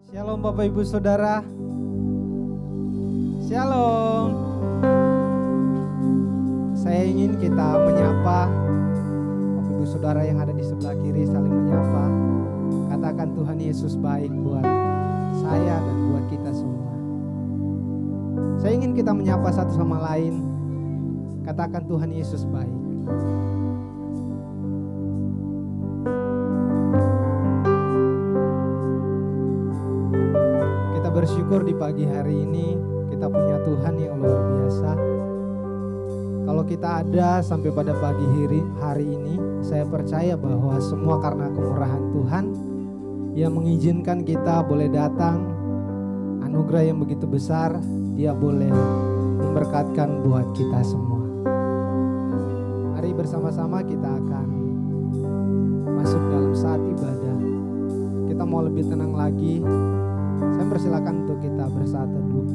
Shalom Bapak Ibu Saudara. Shalom. Saya ingin kita menyapa Bapak Ibu Saudara yang ada di sebelah kiri, saling menyapa. Katakan Tuhan Yesus baik buat saya dan buat kita semua. Saya ingin kita menyapa satu sama lain. Katakan Tuhan Yesus baik. Bersyukur di pagi hari ini kita punya Tuhan yang luar biasa. Kalau kita ada sampai pada pagi hari ini, saya percaya bahwa semua karena kemurahan Tuhan yang mengizinkan kita boleh datang. Anugerah yang begitu besar, Dia boleh memberkatkan buat kita semua. Mari bersama-sama kita akan masuk dalam saat ibadah. Kita mau lebih tenang lagi. Saya persilakan untuk kita bersaat teduh.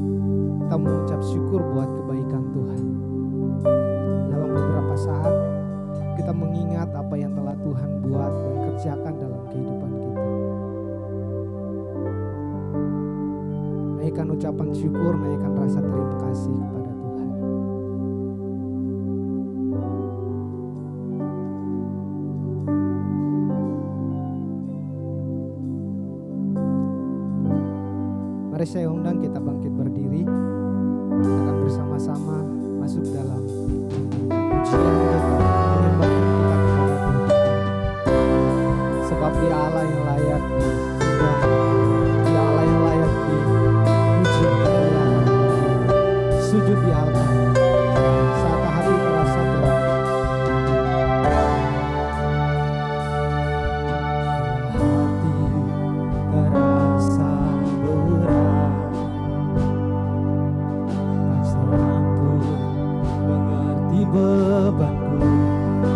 Kita mengucap syukur buat kebaikan Tuhan. Dalam beberapa saat kita mengingat apa yang telah Tuhan buat dan kerjakan dalam kehidupan kita. Naikkan ucapan syukur, naikkan rasa terima kasih kepada Tuhan. Mari saya undang kita bangkit berdiri. Kita akan bersama-sama masuk dalam pujian kita, menyembah kita kepada Tuhan. Sebab Dia Allah yang layak disembah, Dia Allah yang layak dipuji, sujud di altar. Saat hati terasa berat, bebanku,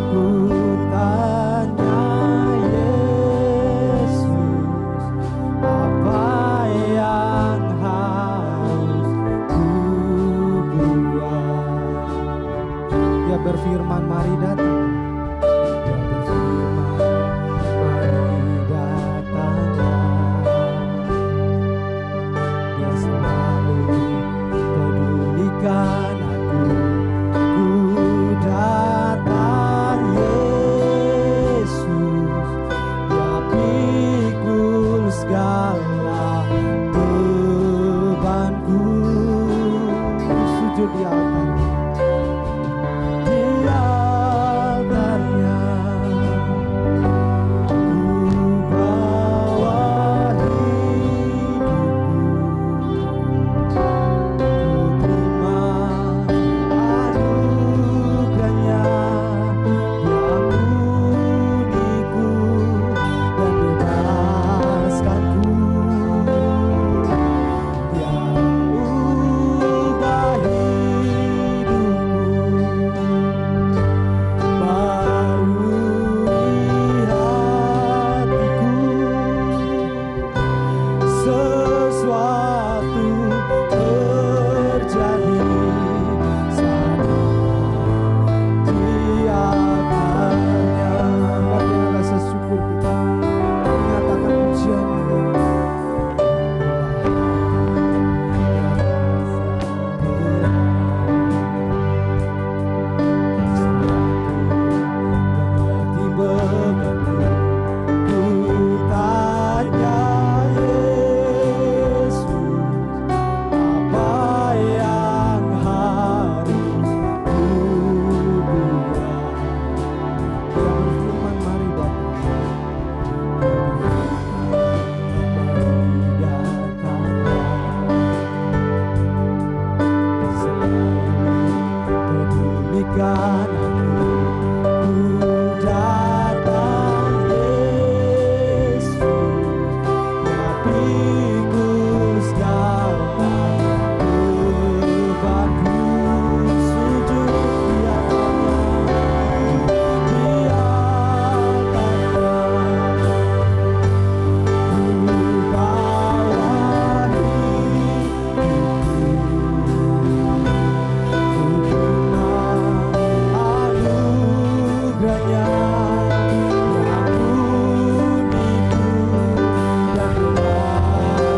ku tanya Yesus, apa yang harus ku buat? Dia berfirman, mari datang. Dia berfirman, mari datanglah. Dia selalu pedulikan aku. Datang Yesus, Dia pikul segala bebanku. Sujud di altar, di altarnya ku bawa hidupku, ku terima anugerahnya. Dia ampuniku dan bebaskanku. Dia ubah hidupku, barui hatiku. Sesuatu terjadi saat Dia tanya. Bagaimana rasa syukur kita menyatakan pujian ini. Mengerti bebanku, ku tanya Yesus, apa yang harus ku buat? Dia berfirman, mari datang. Mari datanglah. Selalu pedulikan aku. Ku datang Yesus, Dia pikul segala bebanku. Sujud di altarnya, di altarnya ku bawa hidupku, ku terima anugerahnya. Dia ampuniku dan bebaskanku.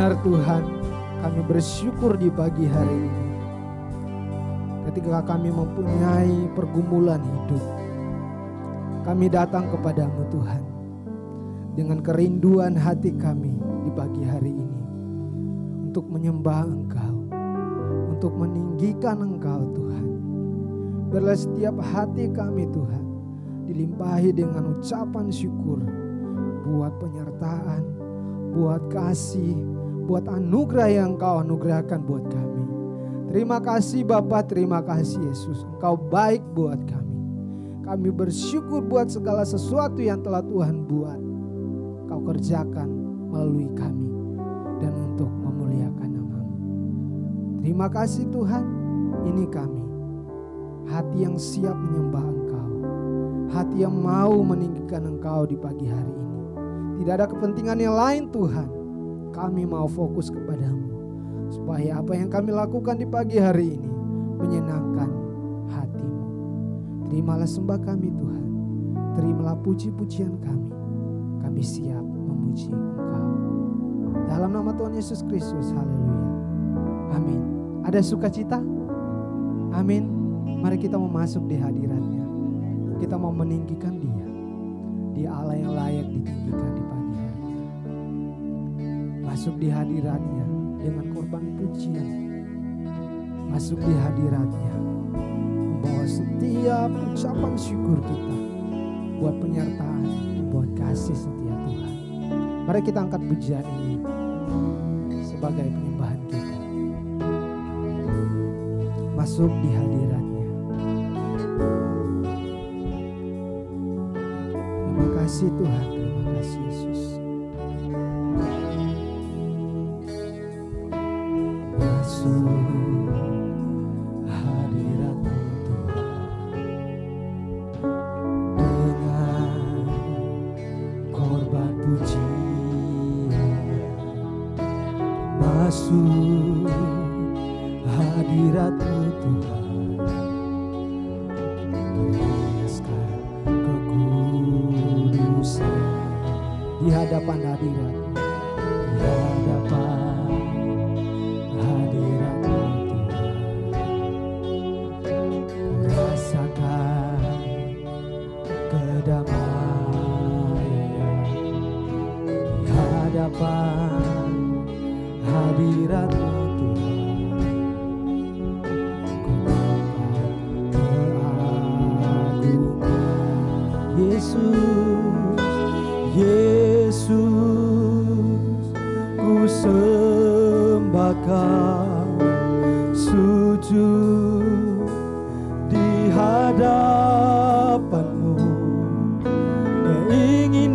benar Tuhan, kami bersyukur di pagi hari ini. Ketika kami mempunyai pergumulan hidup, kami datang kepadamu Tuhan. Dengan kerinduan hati kami di pagi hari ini. Untuk menyembah Engkau, untuk meninggikan Engkau Tuhan. Biarlah setiap hati kami Tuhan dilimpahi dengan ucapan syukur. Buat penyertaan, buat kasih, buat anugerah yang Engkau anugerahkan buat kami. Terima kasih Bapa, terima kasih Yesus. Engkau baik buat kami. Kami bersyukur buat segala sesuatu yang telah Tuhan buat. Kau kerjakan melalui kami dan untuk memuliakan nama-Mu. Terima kasih Tuhan, ini kami. Hati yang siap menyembah Engkau. Hati yang mau meninggikan Engkau di pagi hari ini. Tidak ada kepentingan yang lain Tuhan. Kami mau fokus kepadamu. Supaya apa yang kami lakukan di pagi hari ini menyenangkan hati-Mu. Terimalah sembah kami Tuhan. Terimalah puji-pujian kami. Kami siap memuji Engkau. Dalam nama Tuhan Yesus Kristus, haleluya. Amin. Ada sukacita? Amin. Mari kita mau masuk di hadirat-Nya. Kita mau meninggikan Dia. Dia Allah yang layak ditinggikan di pagi hari ini. Masuk di hadirat-Nya dengan korban pujian. Masuk di hadirat-Nya membawa setiap ucapan syukur kita buat penyertaan, buat kasih setia Tuhan. Mari kita angkat pujian ini sebagai penyembahan kita. Masuk di hadirat-Nya. Terima kasih Tuhan, terima kasih Yesus. Masuk hadirat-Mu Tuhan dengan korban pujian. Masuk hadirat-Mu Tuhan, perhiaskan kekudusan di hadapan hadirat, di hadapan hadirat-Mu Tuhan. Rasakan kedamaian di hadapan hadirat-Mu Tuhan. Yesus, Yesus, ku sembah Kau, sujud di hadapan-Mu.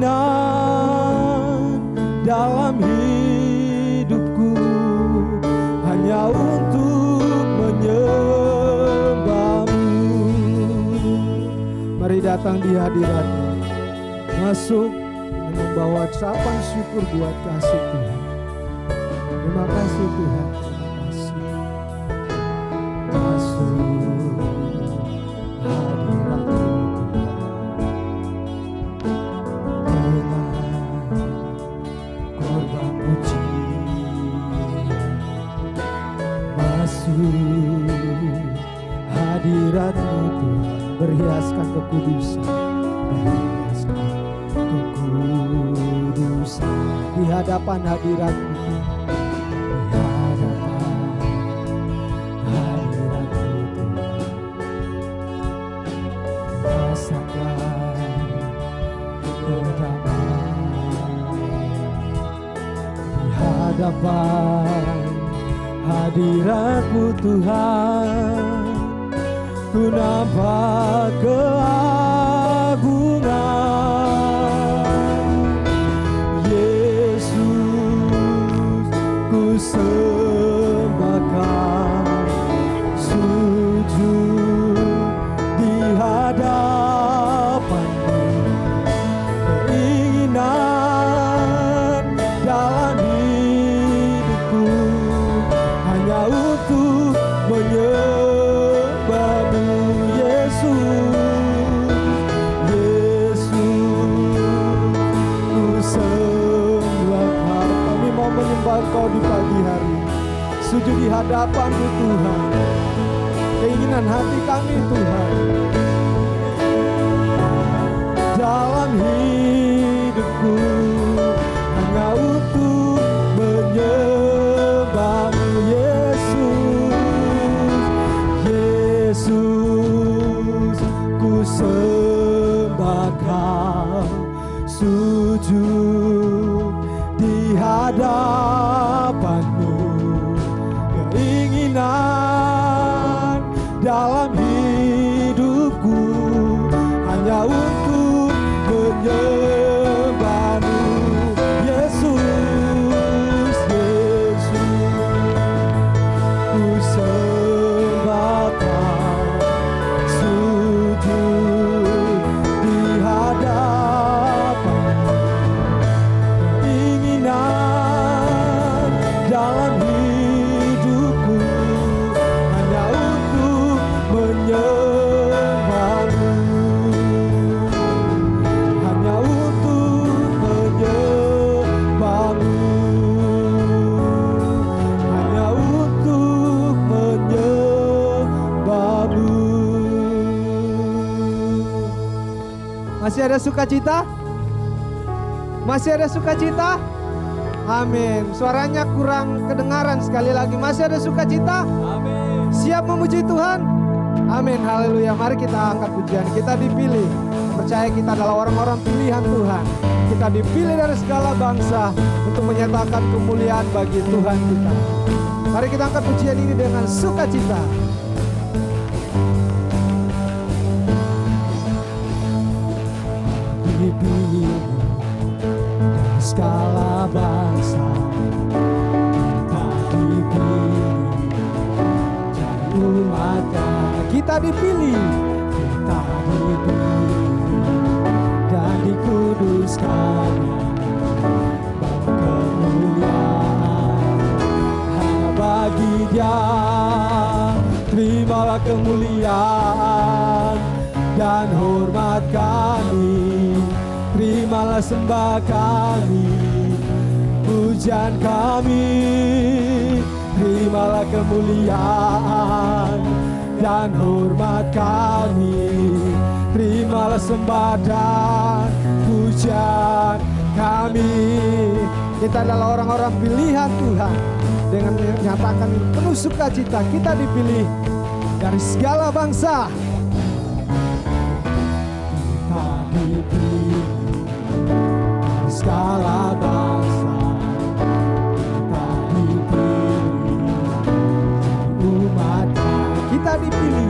Keinginan dalam hidupku hanya untuk menyembah-Mu. Mari datang di hadirat-Nya. Masuk dan membawa ucapan syukur buat kasih Tuhan. Terima kasih Tuhan, terima kasih. Masuk hadirat-Mu Tuhan dengan korban pujian. Masuk hadirat-Mu Tuhan, berhiaskan kekudusan, berhiaskan kekudusan di hadapan hadirat-Mu, di hadapan hadirat-Mu Tuhan. Rasakan kedamaian di hadapan hadirat-Mu Tuhan. Ku nampak keagungan Yesus, ku sembah Kau, sujud di hadapan-Mu. Keinginan dalam hidupku hanya untuk menyembah Yesus, Yesus, ku sembah Kau. Kami mau menyembah menyembah Engkau di pagi hari. Sujud di hadapan-Mu Tuhan. Keinginan hati kami Tuhan. Dalam hidupku hanya untuk menyembah-Mu Yesus. Yesus, ku sembah Kau, sujud di hadapan-Mu. Keinginan dalam hidupku hanya untuk menyembah-Mu Yesus. Yesus, ku sembah Kau, sujud di hadapan-Mu. Keinginan dalam hidupku hanya untuk menyembah-Mu, hanya untuk menyembah-Mu, hanya untuk menyembah-Mu. Masih ada sukacita? Masih ada sukacita? Amin. Suaranya kurang kedengaran sekali lagi. Masih ada sukacita? Amin. Siap memuji Tuhan? Amin. Haleluya. Mari kita angkat pujian. Kita dipilih. Percaya kita adalah orang-orang pilihan Tuhan. Kita dipilih dari segala bangsa untuk menyatakan kemuliaan bagi Tuhan kita. Mari kita angkat pujian ini dengan sukacita. Dipilih dari segala bangsa, kita dipilih jadi umat-Nya. Kita dipilih dan dikuduskan-Nya, bawa kemuliaan hanya bagi Dia. Terimalah kemuliaan dan hormat kami, terimalah sembah kami, pujian kami. Terimalah kemuliaan dan hormat kami, terimalah sembah dan pujian kami. Kita adalah orang-orang pilihan Tuhan. Dengan menyatakan penuh sukacita, kita dipilih dari segala bangsa. Kita dipilih dari segala bangsa. Kita dipilih umat-Nya. Kita dipilih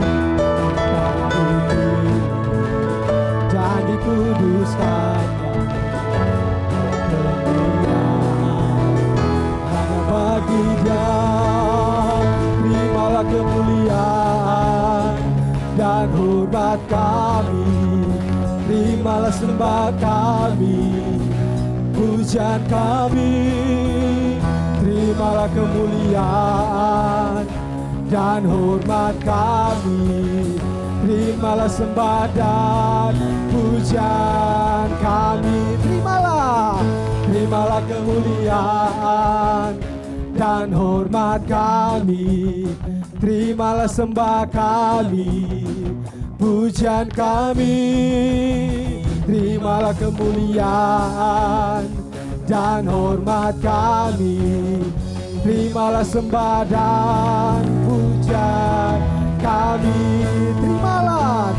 dan dikuduskan-Nya. Hanya bagi Dia. Terimalah kemuliaan dan hormat kami, terimalah sembah kami, pujian kami. Terimalah kemuliaan dan hormat kami, terimalah sembah dan pujian kami. Terimalah kemuliaan dan hormat kami, terimalah sembah kami, pujian kami. Terimalah kemuliaan dan hormat kami, terimalah sembah dan pujian kami.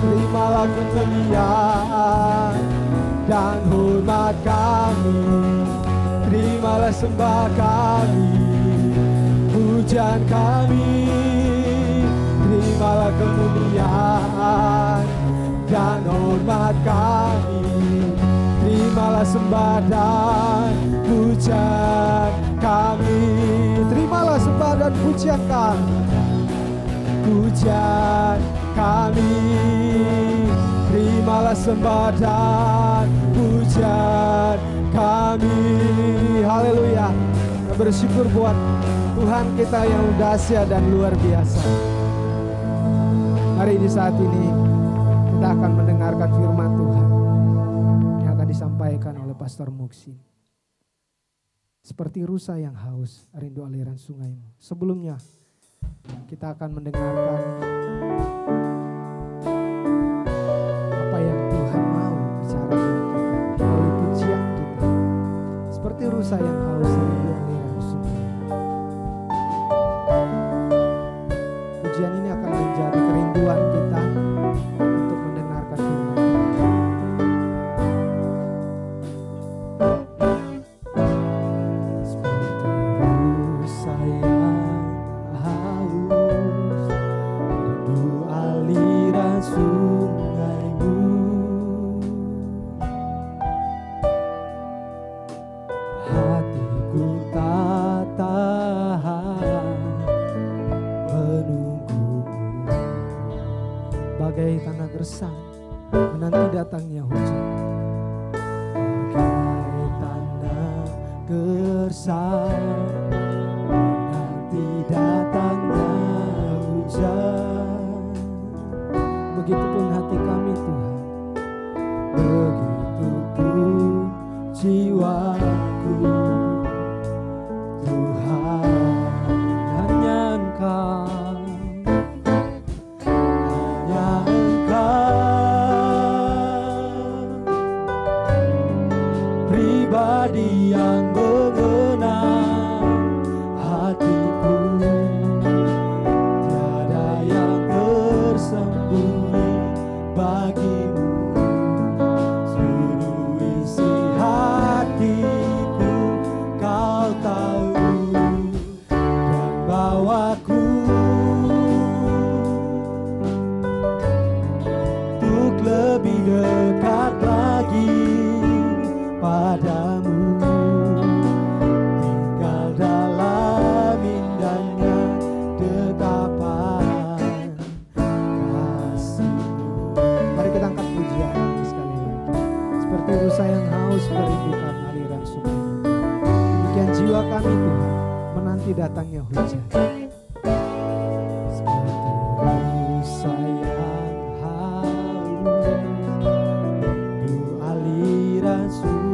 Terimalah kemuliaan dan hormat kami, terimalah sembah kami, pujian kami. Terimalah kemuliaan dan hormat kami, terimalah sembah dan pujian kami. Terimalah sembah dan pujian kami, pujian kami. Terimalah sembah dan pujian kami. Haleluya. Kita bersyukur buat Tuhan kita yang dahsyat dan luar biasa. Hari di saat ini kita akan mendengarkan firman Tuhan yang akan disampaikan oleh Pastor Muksin. Seperti rusa yang haus, rindu aliran sungaimu. Sebelumnya kita akan mendengarkan apa yang Tuhan mau bicara dengan kita melalui pujian kita. Seperti rusa yang haus, rindu aliran sungai. Pujian ini akan menjadi kerinduan kita untuk mendengarkan firman Tuhan. Gersang menanti datangnya hujan, bagai tanah gersang menanti datangnya hujan. Begitupun hati kami Tuhan, begitupun jiwaku Tuhan, hanya Engkau. Pribadi yang mengenal hatiku, tiada yang tersembunyi bagimu. Seluruh isi hatiku Kau tahu, dan bawaku untuk lebih dekat lagi padamu, tinggal dalam indahnya dekapan kasih-Mu. Mari kita angkat pujian sekali lagi. Seperti rusa yang haus merindukan aliran sungai, demikian jiwa kami Tuhan menanti datangnya hujan. Seperti rusa yang haus rindu aliran sungai,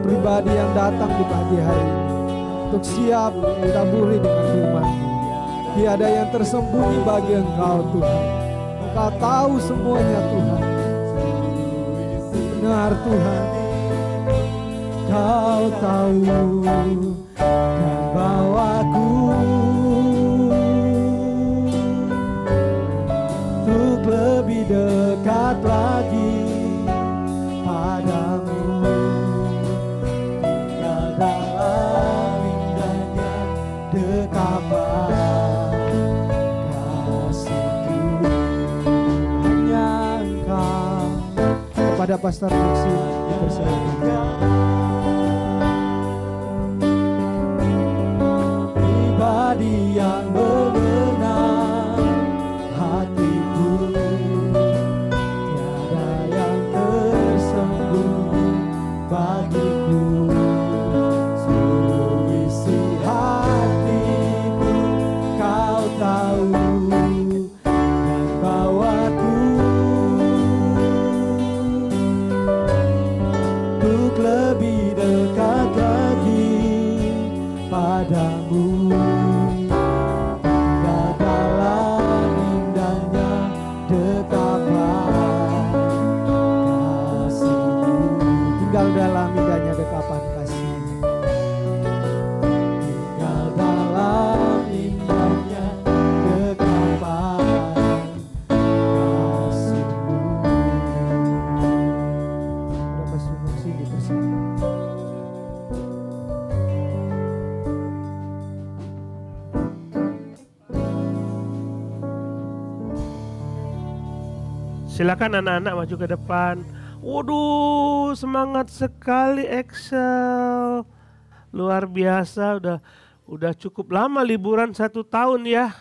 pribadi yang datang di pagi hari ini untuk siap ditaburi dengan firman-Mu. Tiada yang tersembunyi bagi Engkau Tuhan. Engkau tahu semuanya Tuhan. Benar Tuhan, Kau tahu, dan bawaku untuk lebih dekat lagi padamu. Pada Pastor Muksi dipersilakan. Pribadi yang mengenal hatiku, tiada yang tersembunyi bagiku. Seluruh isi hatiku Kau tahu, dan bawaku untuk lebih dekat lagi padamu, tinggal dalam indahnya dekapan kasih-Mu, tinggal dalam indahnya dekapan kasih-Mu, tinggal dalam indahnya dekapan kasih-Mu. Silakan anak-anak maju ke depan. Waduh, semangat sekali Excel. Luar biasa, udah cukup lama liburan 1 tahun ya.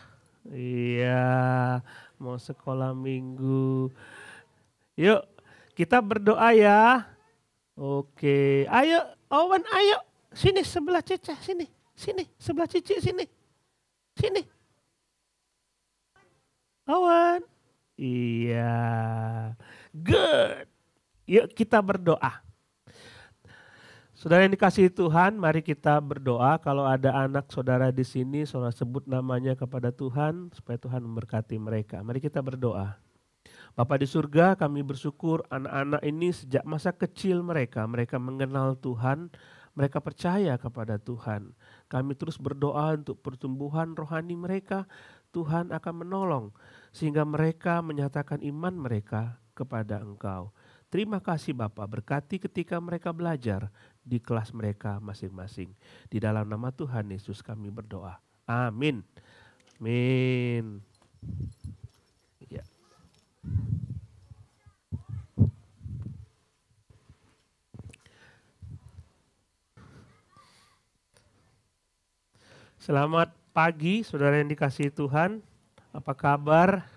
Iya, mau sekolah minggu. Yuk, kita berdoa ya. Oke, ayo Owen, ayo. Sini sebelah Cica, sini. Sini, sebelah Cici, sini. Sini. Owen. Iya. Good. Yuk kita berdoa. Saudara yang dikasihi Tuhan, mari kita berdoa. Kalau ada anak saudara di sini, saudara sebut namanya kepada Tuhan supaya Tuhan memberkati mereka. Mari kita berdoa. Bapa di surga, kami bersyukur anak-anak ini sejak masa kecil mereka mengenal Tuhan, mereka percaya kepada Tuhan. Kami terus berdoa untuk pertumbuhan rohani mereka. Tuhan akan menolong sehingga mereka menyatakan iman mereka kepada Engkau. Terima kasih Bapa, berkati ketika mereka belajar di kelas mereka masing-masing. Di dalam nama Tuhan Yesus kami berdoa. Amin. Amin. Ya. Selamat pagi saudara yang dikasihi Tuhan, apa kabar?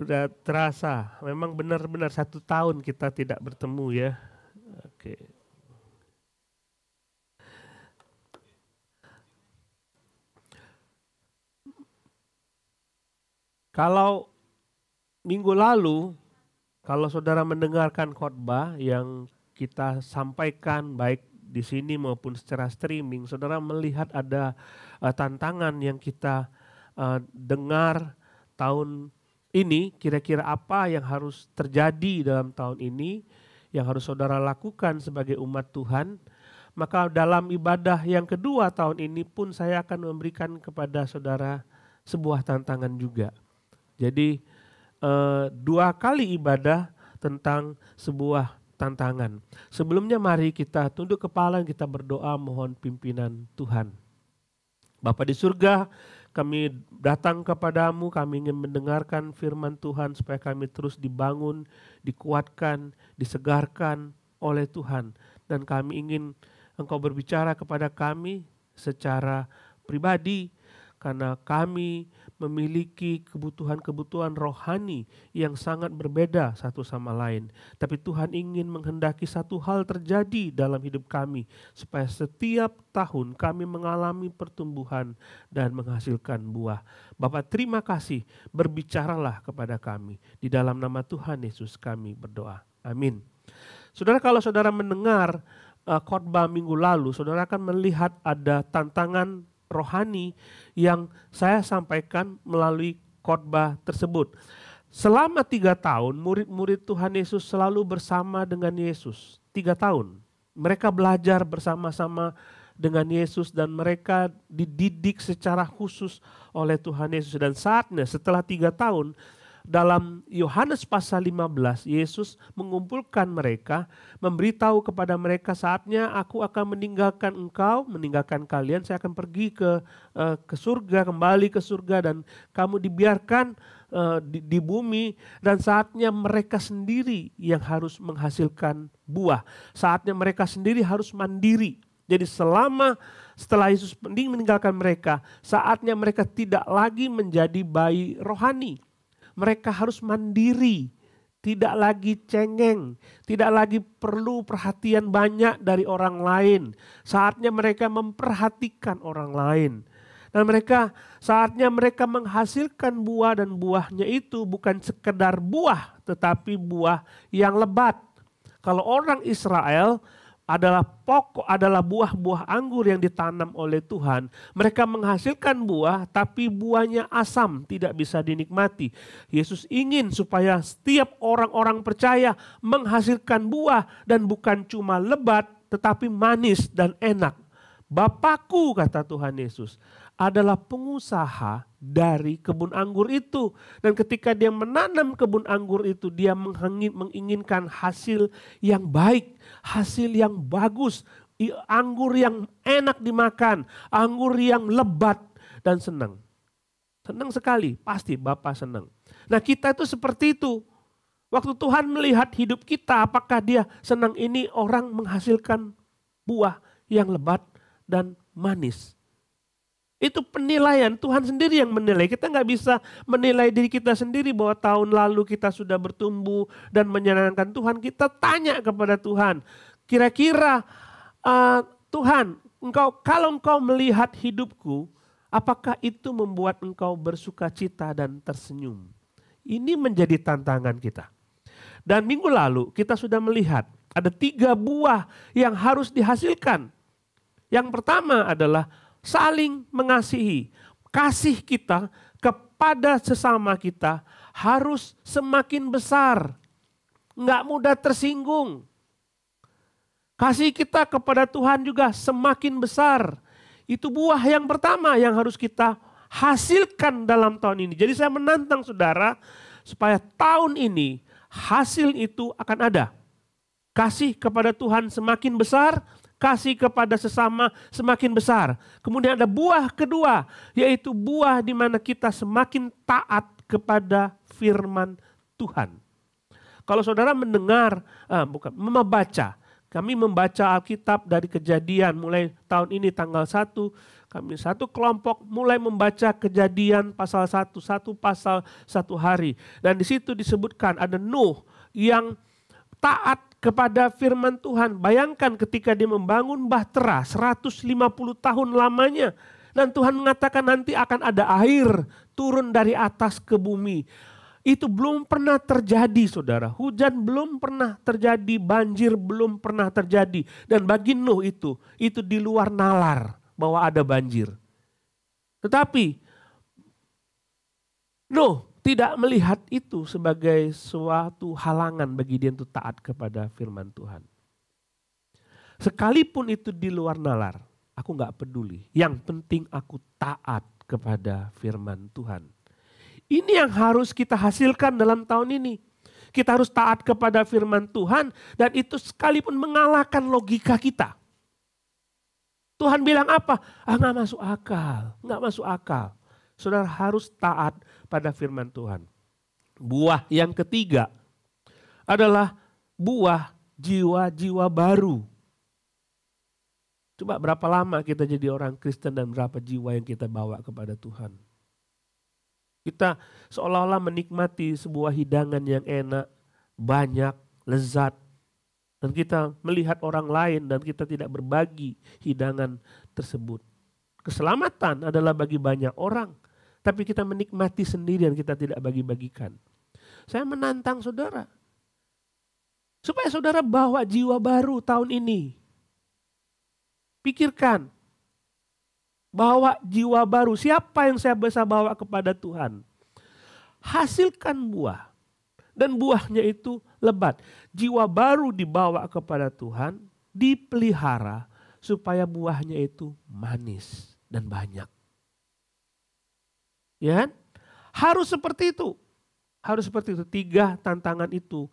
Udah terasa, memang benar-benar 1 tahun kita tidak bertemu ya. Oke. Kalau minggu lalu, kalau saudara mendengarkan khotbah yang kita sampaikan baik di sini maupun secara streaming, saudara melihat ada tantangan yang kita dengar tahun ini, kira-kira apa yang harus terjadi dalam tahun ini, yang harus saudara lakukan sebagai umat Tuhan. Maka dalam ibadah yang kedua tahun ini pun saya akan memberikan kepada saudara sebuah tantangan juga. Jadi 2 kali ibadah tentang sebuah tantangan. Sebelumnya mari kita tunduk kepala, kita berdoa mohon pimpinan Tuhan. Bapa di surga, kami datang kepadamu, kami ingin mendengarkan firman Tuhan supaya kami terus dibangun, dikuatkan, disegarkan oleh Tuhan. Dan kami ingin Engkau berbicara kepada kami secara pribadi, karena kami memiliki kebutuhan-kebutuhan rohani yang sangat berbeda satu sama lain. Tapi Tuhan ingin menghendaki satu hal terjadi dalam hidup kami, supaya setiap tahun kami mengalami pertumbuhan dan menghasilkan buah. Bapa terima kasih, berbicaralah kepada kami. Di dalam nama Tuhan Yesus kami berdoa. Amin. Saudara, kalau saudara mendengar khotbah minggu lalu, saudara akan melihat ada tantangan rohani yang saya sampaikan melalui khotbah tersebut. Selama 3 tahun murid-murid Tuhan Yesus selalu bersama dengan Yesus. 3 tahun. Mereka belajar bersama-sama dengan Yesus dan mereka dididik secara khusus oleh Tuhan Yesus. Dan saatnya setelah 3 tahun, dalam Yohanes pasal 15, Yesus mengumpulkan mereka, memberitahu kepada mereka, saatnya aku akan meninggalkan engkau, meninggalkan kalian, saya akan pergi ke surga, kembali ke surga, dan kamu dibiarkan di bumi, dan saatnya mereka sendiri yang harus menghasilkan buah. Saatnya mereka sendiri harus mandiri. Jadi setelah Yesus meninggalkan mereka, saatnya mereka tidak lagi menjadi bayi rohani. Mereka harus mandiri, tidak lagi cengeng, tidak lagi perlu perhatian banyak dari orang lain. Saatnya mereka memperhatikan orang lain. Dan saatnya mereka menghasilkan buah, dan buahnya itu bukan sekedar buah, tetapi buah yang lebat. Kalau orang Israel adalah buah-buah anggur yang ditanam oleh Tuhan. Mereka menghasilkan buah, tapi buahnya asam, tidak bisa dinikmati. Yesus ingin supaya setiap orang-orang percaya menghasilkan buah, dan bukan cuma lebat, tetapi manis dan enak. Bapakku, kata Tuhan Yesus, adalah pengusaha dari kebun anggur itu. Dan ketika dia menanam kebun anggur itu, dia menginginkan hasil yang baik, hasil yang bagus, anggur yang enak dimakan, anggur yang lebat dan senang. Senang sekali, pasti Bapak senang. Nah kita itu seperti itu. Waktu Tuhan melihat hidup kita, apakah dia senang ini orang menghasilkan buah yang lebat dan manis. Itu penilaian, Tuhan sendiri yang menilai. Kita nggak bisa menilai diri kita sendiri bahwa tahun lalu kita sudah bertumbuh dan menyenangkan Tuhan. Kita tanya kepada Tuhan, kira-kira Tuhan, kalau engkau melihat hidupku, apakah itu membuat engkau bersuka cita dan tersenyum? Ini menjadi tantangan kita. Dan minggu lalu kita sudah melihat ada 3 buah yang harus dihasilkan. Yang pertama adalah saling mengasihi. Kasih kita kepada sesama kita harus semakin besar. Nggak mudah tersinggung. Kasih kita kepada Tuhan juga semakin besar. Itu buah yang pertama yang harus kita hasilkan dalam tahun ini. Jadi saya menantang saudara supaya tahun ini hasil itu akan ada. Kasih kepada Tuhan semakin besar, kasih kepada sesama semakin besar. Kemudian ada buah kedua, yaitu buah di mana kita semakin taat kepada firman Tuhan. Kalau saudara membaca, kami membaca Alkitab dari Kejadian mulai tahun ini tanggal 1, kami satu kelompok mulai membaca Kejadian pasal 1, satu pasal 1 hari. Dan di situ disebutkan ada Nuh yang taat kepada firman Tuhan. Bayangkan ketika dia membangun bahtera 150 tahun lamanya. Dan Tuhan mengatakan nanti akan ada air turun dari atas ke bumi. Itu belum pernah terjadi saudara. Hujan belum pernah terjadi, banjir belum pernah terjadi. Dan bagi Nuh itu di luar nalar bahwa ada banjir. Tetapi Nuh tidak melihat itu sebagai suatu halangan bagi dia untuk taat kepada firman Tuhan. Sekalipun itu di luar nalar, aku gak peduli. Yang penting aku taat kepada firman Tuhan. Ini yang harus kita hasilkan dalam tahun ini. Kita harus taat kepada firman Tuhan dan itu sekalipun mengalahkan logika kita. Tuhan bilang apa? Gak masuk akal, gak masuk akal. Saudara harus taat pada firman Tuhan. Buah yang ketiga adalah buah jiwa-jiwa baru. Coba berapa lama kita jadi orang Kristen dan berapa jiwa yang kita bawa kepada Tuhan. Kita seolah-olah menikmati sebuah hidangan yang enak, banyak, lezat. Dan kita melihat orang lain dan kita tidak berbagi hidangan tersebut. Keselamatan adalah bagi banyak orang. Tapi kita menikmati sendiri dan kita tidak bagi-bagikan. Saya menantang saudara. Supaya saudara bawa jiwa baru tahun ini. Pikirkan. Bawa jiwa baru. Siapa yang saya bisa bawa kepada Tuhan? Hasilkan buah. Dan buahnya itu lebat. Jiwa baru dibawa kepada Tuhan. Dipelihara. Supaya buahnya itu manis dan banyak. Ya kan? Harus seperti itu. Harus seperti itu. 3 tantangan itu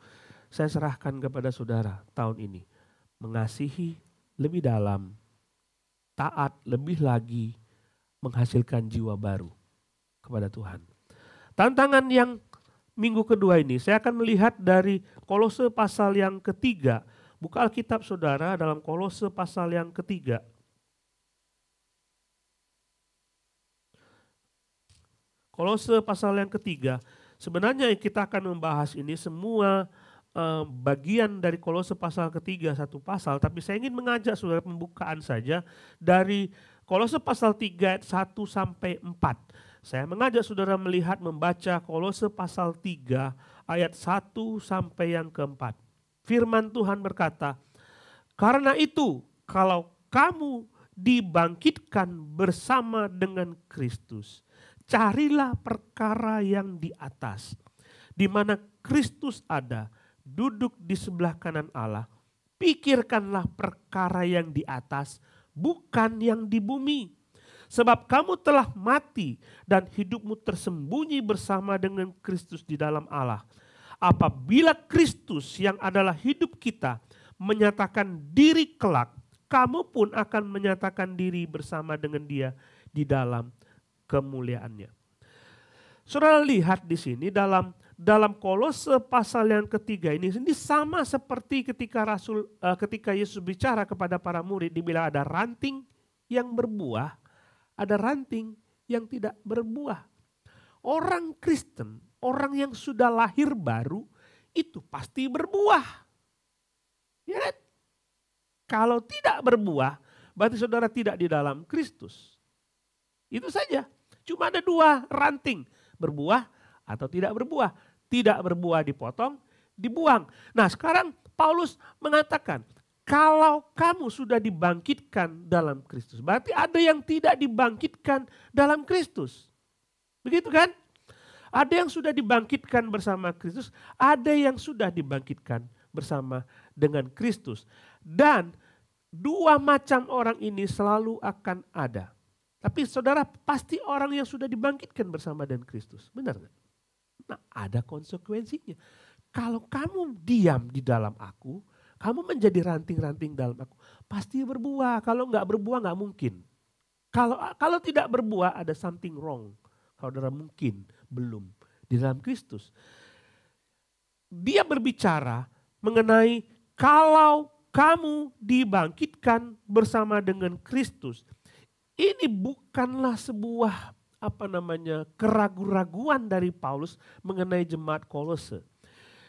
saya serahkan kepada saudara tahun ini. Mengasihi lebih dalam. Taat lebih lagi, menghasilkan jiwa baru kepada Tuhan. Tantangan yang minggu kedua ini saya akan melihat dari Kolose pasal yang ketiga. Buka Alkitab saudara dalam Kolose pasal yang ketiga. Kolose pasal yang ketiga. Sebenarnya kita akan membahas ini semua bagian dari Kolose pasal ketiga, satu pasal, tapi saya ingin mengajak saudara pembukaan saja dari Kolose pasal 3 ayat 1 sampai 4. Saya mengajak saudara melihat membaca Kolose pasal 3 ayat 1 sampai yang keempat. Firman Tuhan berkata, "Karena itu kalau kamu dibangkitkan bersama dengan Kristus, carilah perkara yang di atas, di mana Kristus ada, duduk di sebelah kanan Allah. Pikirkanlah perkara yang di atas, bukan yang di bumi. Sebab kamu telah mati dan hidupmu tersembunyi bersama dengan Kristus di dalam Allah. Apabila Kristus yang adalah hidup kita menyatakan diri kelak, kamu pun akan menyatakan diri bersama dengan Dia di dalam kemuliaannya." Saudara lihat di sini dalam Kolose pasal yang ketiga ini sama seperti ketika Yesus bicara kepada para murid, dibilang ada ranting yang berbuah, ada ranting yang tidak berbuah. Orang Kristen, orang yang sudah lahir baru itu pasti berbuah. Ya kan? Kalau tidak berbuah, berarti saudara tidak di dalam Kristus. Itu saja. Cuma ada dua ranting, berbuah atau tidak berbuah. Tidak berbuah dipotong, dibuang. Nah sekarang Paulus mengatakan, kalau kamu sudah dibangkitkan dalam Kristus, berarti ada yang tidak dibangkitkan dalam Kristus. Begitu kan? Ada yang sudah dibangkitkan bersama Kristus, ada yang sudah dibangkitkan bersama dengan Kristus. Dan dua macam orang ini selalu akan ada. Tapi saudara, pasti orang yang sudah dibangkitkan bersama dengan Kristus. Benar nggak? Nah, ada konsekuensinya. Kalau kamu diam di dalam aku, kamu menjadi ranting-ranting dalam aku, pasti berbuah. Kalau nggak berbuah nggak mungkin. Kalau tidak berbuah ada something wrong. Saudara mungkin belum di dalam Kristus. Dia berbicara mengenai kalau kamu dibangkitkan bersama dengan Kristus. Ini bukanlah sebuah keraguan-raguan dari Paulus mengenai jemaat Kolose.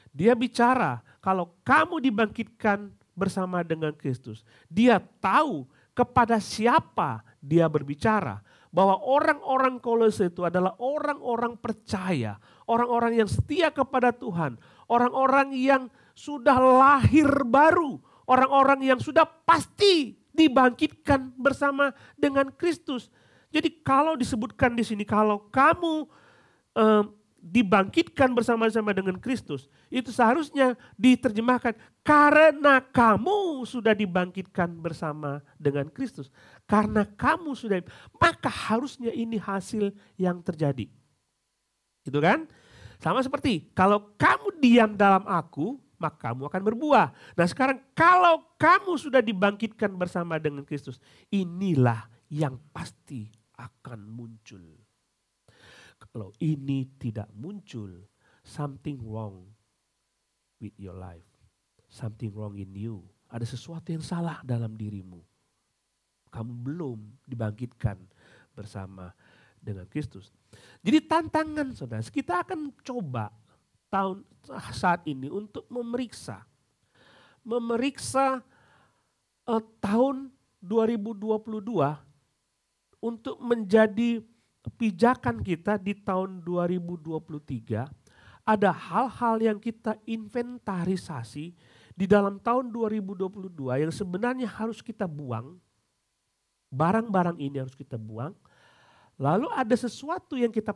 Dia bicara kalau kamu dibangkitkan bersama dengan Kristus. Dia tahu kepada siapa dia berbicara. Bahwa orang-orang Kolose itu adalah orang-orang percaya. Orang-orang yang setia kepada Tuhan. Orang-orang yang sudah lahir baru. Orang-orang yang sudah pasti dibangkitkan bersama dengan Kristus. Jadi kalau disebutkan di sini, kalau kamu dibangkitkan bersama-sama dengan Kristus, itu seharusnya diterjemahkan karena kamu sudah dibangkitkan bersama dengan Kristus. Karena kamu sudah, maka harusnya ini hasil yang terjadi. Gitu kan? Sama seperti kalau kamu diam dalam aku, maka kamu akan berbuah. Nah sekarang kalau kamu sudah dibangkitkan bersama dengan Kristus, inilah yang pasti akan muncul. Kalau ini tidak muncul, something wrong with your life. Something wrong in you. Ada sesuatu yang salah dalam dirimu. Kamu belum dibangkitkan bersama dengan Kristus. Jadi tantangan saudara, kita akan coba saat ini untuk memeriksa tahun 2022 untuk menjadi pijakan kita di tahun 2023. Ada hal-hal yang kita inventarisasi di dalam tahun 2022 yang sebenarnya harus kita buang. Barang-barang ini harus kita buang. Lalu ada sesuatu yang kita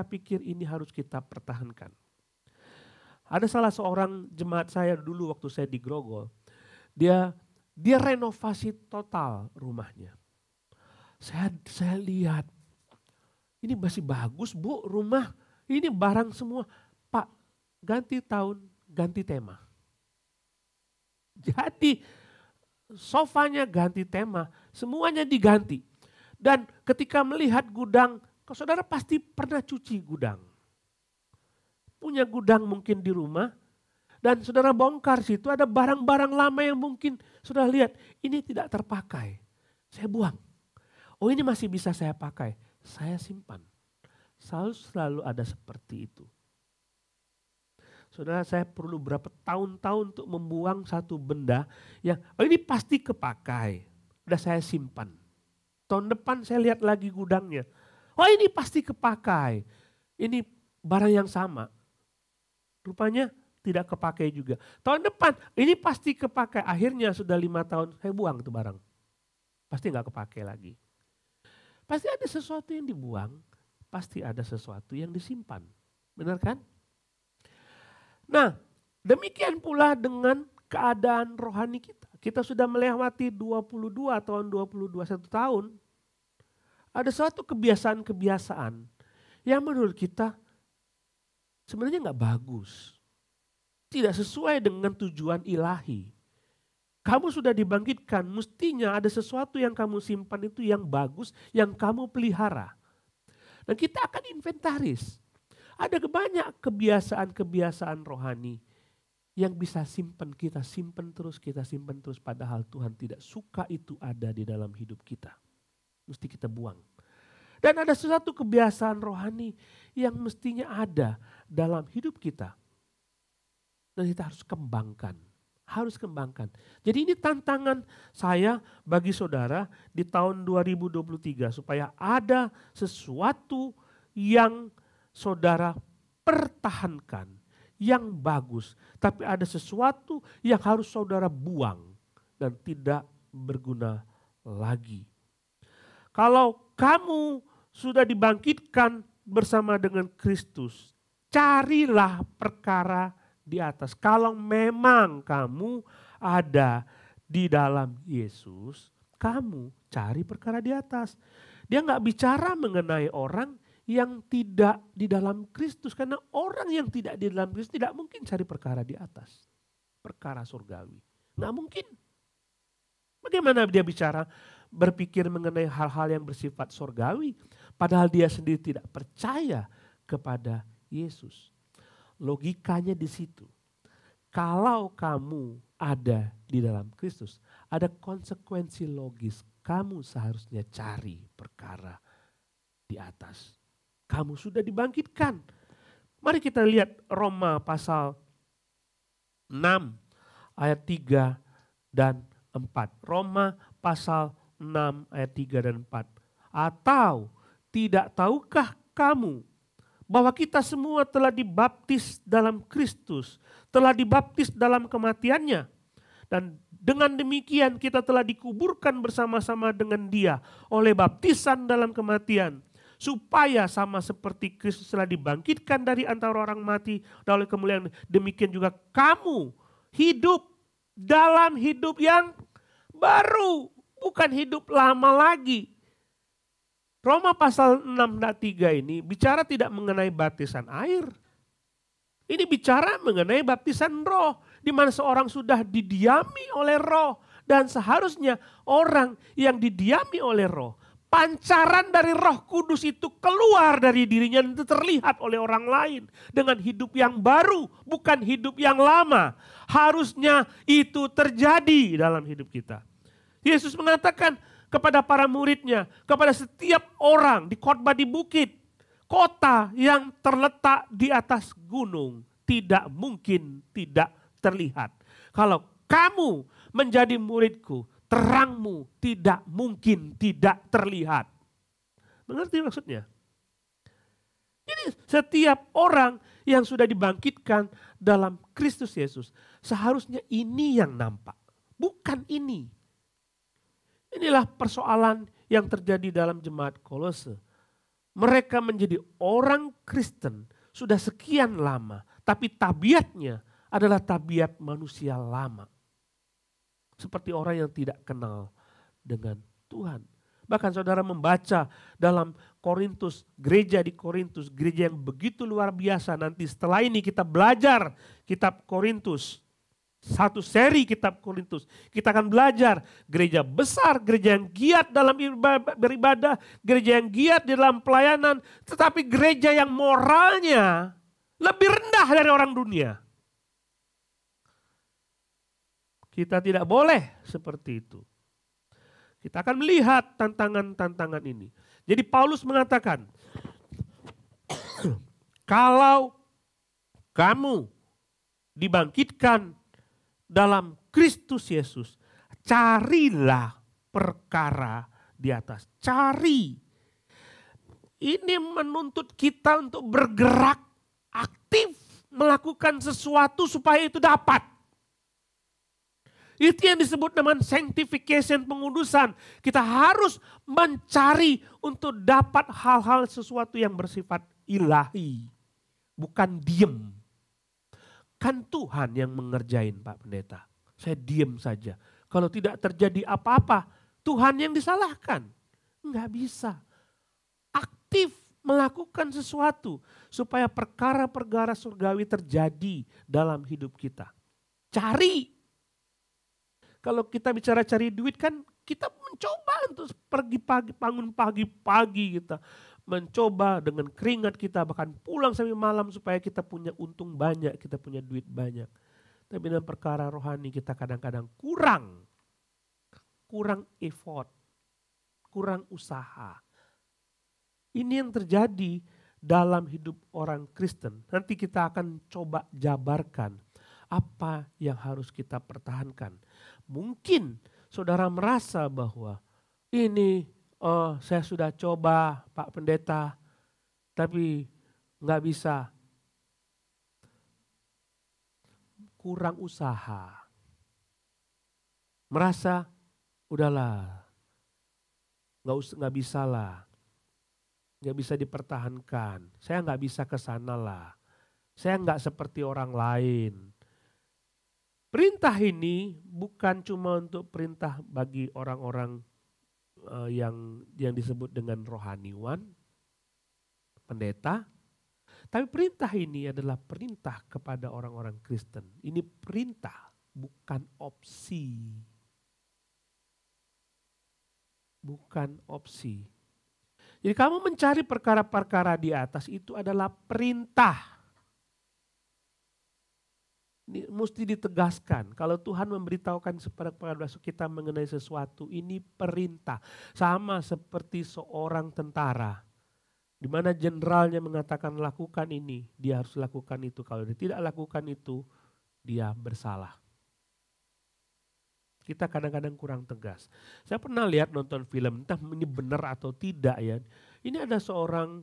pikir ini harus kita pertahankan. Ada salah seorang jemaat saya dulu waktu saya di Grogol. Dia renovasi total rumahnya. Saya lihat, ini masih bagus bu rumah, ini barang semua. Pak, ganti tahun, ganti tema. Jadi sofanya ganti tema, semuanya diganti. Dan ketika melihat gudang, saudara pasti pernah cuci gudang. Punya gudang mungkin di rumah, dan saudara bongkar situ ada barang-barang lama yang mungkin saudara lihat, ini tidak terpakai. Saya buang. Oh ini masih bisa saya pakai, saya simpan. Selalu ada seperti itu. Saudara, saya perlu berapa tahun-tahun untuk membuang satu benda yang ini pasti kepakai. Udah saya simpan. Tahun depan saya lihat lagi gudangnya. Oh ini pasti kepakai. Ini barang yang sama. Rupanya tidak kepakai juga. Tahun depan ini pasti kepakai. Akhirnya sudah 5 tahun saya buang itu barang. Pasti nggak kepakai lagi. Pasti ada sesuatu yang dibuang, pasti ada sesuatu yang disimpan. Benar kan? Nah, demikian pula dengan keadaan rohani kita. Kita sudah melewati 22 tahun, 1 tahun. Ada suatu kebiasaan-kebiasaan yang menurut kita sebenarnya nggak bagus. Tidak sesuai dengan tujuan ilahi. Kamu sudah dibangkitkan, mestinya ada sesuatu yang kamu simpan itu yang bagus, yang kamu pelihara. Dan kita akan inventaris. Ada banyak kebiasaan-kebiasaan rohani yang bisa kita simpen terus, padahal Tuhan tidak suka itu ada di dalam hidup kita. Mesti kita buang. Dan ada sesuatu kebiasaan rohani yang mestinya ada dalam hidup kita. Dan kita harus kembangkan. Jadi ini tantangan saya bagi saudara di tahun 2023 supaya ada sesuatu yang saudara pertahankan, yang bagus, tapi ada sesuatu yang harus saudara buang dan tidak berguna lagi. Kalau kamu sudah dibangkitkan bersama dengan Kristus, carilah perkara di atas. Kalau memang kamu ada di dalam Yesus, kamu cari perkara di atas. Dia nggak bicara mengenai orang yang tidak di dalam Kristus. Karena orang yang tidak di dalam Kristus tidak mungkin cari perkara di atas. Perkara surgawi. Nggak mungkin. Bagaimana dia bicara berpikir mengenai hal-hal yang bersifat surgawi. Padahal dia sendiri tidak percaya kepada Yesus. Logikanya di situ. Kalau kamu ada di dalam Kristus, ada konsekuensi logis. Kamu seharusnya cari perkara di atas. Kamu sudah dibangkitkan. Mari kita lihat Roma pasal 6 ayat 3 dan 4. Roma pasal 6 ayat 3 dan 4. Atau tidak tahukah kamu bahwa kita semua telah dibaptis dalam Kristus, telah dibaptis dalam kematiannya. Dan dengan demikian kita telah dikuburkan bersama-sama dengan Dia oleh baptisan dalam kematian. Supaya sama seperti Kristus telah dibangkitkan dari antara orang mati dan oleh kemuliaan, demikian juga kamu hidup dalam hidup yang baru, bukan hidup lama lagi. Roma pasal 6:3 ini bicara tidak mengenai baptisan air. Ini bicara mengenai baptisan roh, di mana seorang sudah didiami oleh roh. Dan seharusnya orang yang didiami oleh roh, pancaran dari Roh Kudus itu keluar dari dirinya dan itu terlihat oleh orang lain dengan hidup yang baru, bukan hidup yang lama. Harusnya itu terjadi dalam hidup kita. Yesus mengatakan kepada para muridnya, kepada setiap orang di khotbah di bukit, kota yang terletak di atas gunung tidak mungkin tidak terlihat. Kalau kamu menjadi muridku, terangmu tidak mungkin tidak terlihat. Mengerti maksudnya? Jadi setiap orang yang sudah dibangkitkan dalam Kristus Yesus, seharusnya ini yang nampak, bukan ini. Inilah persoalan yang terjadi dalam jemaat Kolose. Mereka menjadi orang Kristen sudah sekian lama, tapi tabiatnya adalah tabiat manusia lama. Seperti orang yang tidak kenal dengan Tuhan. Bahkan saudara membaca dalam Korintus, gereja di Korintus, gereja yang begitu luar biasa. Nanti setelah ini kita belajar kitab Korintus. Satu seri kitab Korintus. Kita akan belajar gereja besar, gereja yang giat dalam beribadah, gereja yang giat di dalam pelayanan. Tetapi gereja yang moralnya lebih rendah dari orang dunia. Kita tidak boleh seperti itu. Kita akan melihat tantangan-tantangan ini. Jadi Paulus mengatakan, kalau kamu dibangkitkan dalam Kristus Yesus, carilah perkara di atas. Cari. Ini menuntut kita untuk bergerak aktif, melakukan sesuatu supaya itu dapat. Itu yang disebut dengan sanctification, pengudusan. Kita harus mencari untuk dapat hal-hal sesuatu yang bersifat ilahi. Bukan diem. Kan Tuhan yang mengerjain Pak Pendeta. Saya diem saja. Kalau tidak terjadi apa-apa, Tuhan yang disalahkan. Enggak bisa. Aktif melakukan sesuatu supaya perkara-perkara surgawi terjadi dalam hidup kita. Cari. Kalau kita bicara cari duit kan kita mencoba untuk pergi pagi, bangun pagi-pagi kita. mencoba dengan keringat kita, bahkan pulang sampai malam supaya kita punya untung banyak, kita punya duit banyak. Tapi dalam perkara rohani kita kadang-kadang kurang effort, kurang usaha. Ini yang terjadi dalam hidup orang Kristen. Nanti kita akan coba jabarkan apa yang harus kita pertahankan. Mungkin saudara merasa bahwa ini saya sudah coba Pak Pendeta, tapi nggak bisa. Kurang usaha. Merasa udahlah, nggak bisa lah. Nggak bisa dipertahankan. Saya nggak bisa ke sana lah. Saya nggak seperti orang lain. Perintah ini bukan cuma untuk perintah bagi orang-orang yang disebut dengan rohaniwan, pendeta. Tapi perintah ini adalah perintah kepada orang-orang Kristen. Ini perintah, bukan opsi. Bukan opsi. Jadi kamu mencari perkara-perkara di atas itu adalah perintah. Ini mesti ditegaskan. Kalau Tuhan memberitahukan kepada kita mengenai sesuatu, ini perintah. Sama seperti seorang tentara. Di mana jenderalnya mengatakan lakukan ini, dia harus lakukan itu. Kalau dia tidak lakukan itu, dia bersalah. Kita kadang-kadang kurang tegas. Saya pernah lihat nonton film, entah ini benar atau tidak ya. Ini ada seorang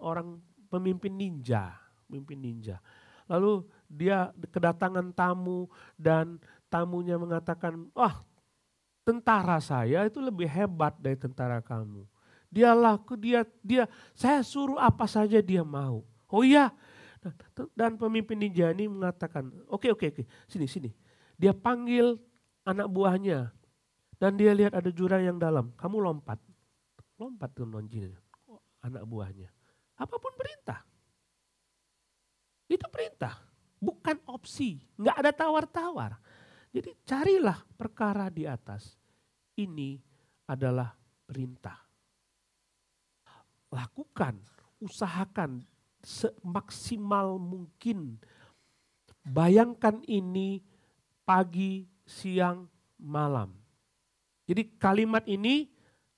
orang pemimpin ninja. Lalu dia kedatangan tamu dan tamunya mengatakan, wah tentara saya itu lebih hebat dari tentara kamu. Saya suruh apa saja dia mau. Oh iya, dan pemimpin ninja ini mengatakan, oke, sini. Dia panggil anak buahnya dan dia lihat ada jurang yang dalam. Kamu lompat ke ninjanya, anak buahnya. Apapun perintah. Itu perintah, bukan opsi, nggak ada tawar-tawar. Jadi carilah perkara di atas. Ini adalah perintah. Lakukan, usahakan semaksimal mungkin. Bayangkan ini pagi, siang, malam. Jadi kalimat ini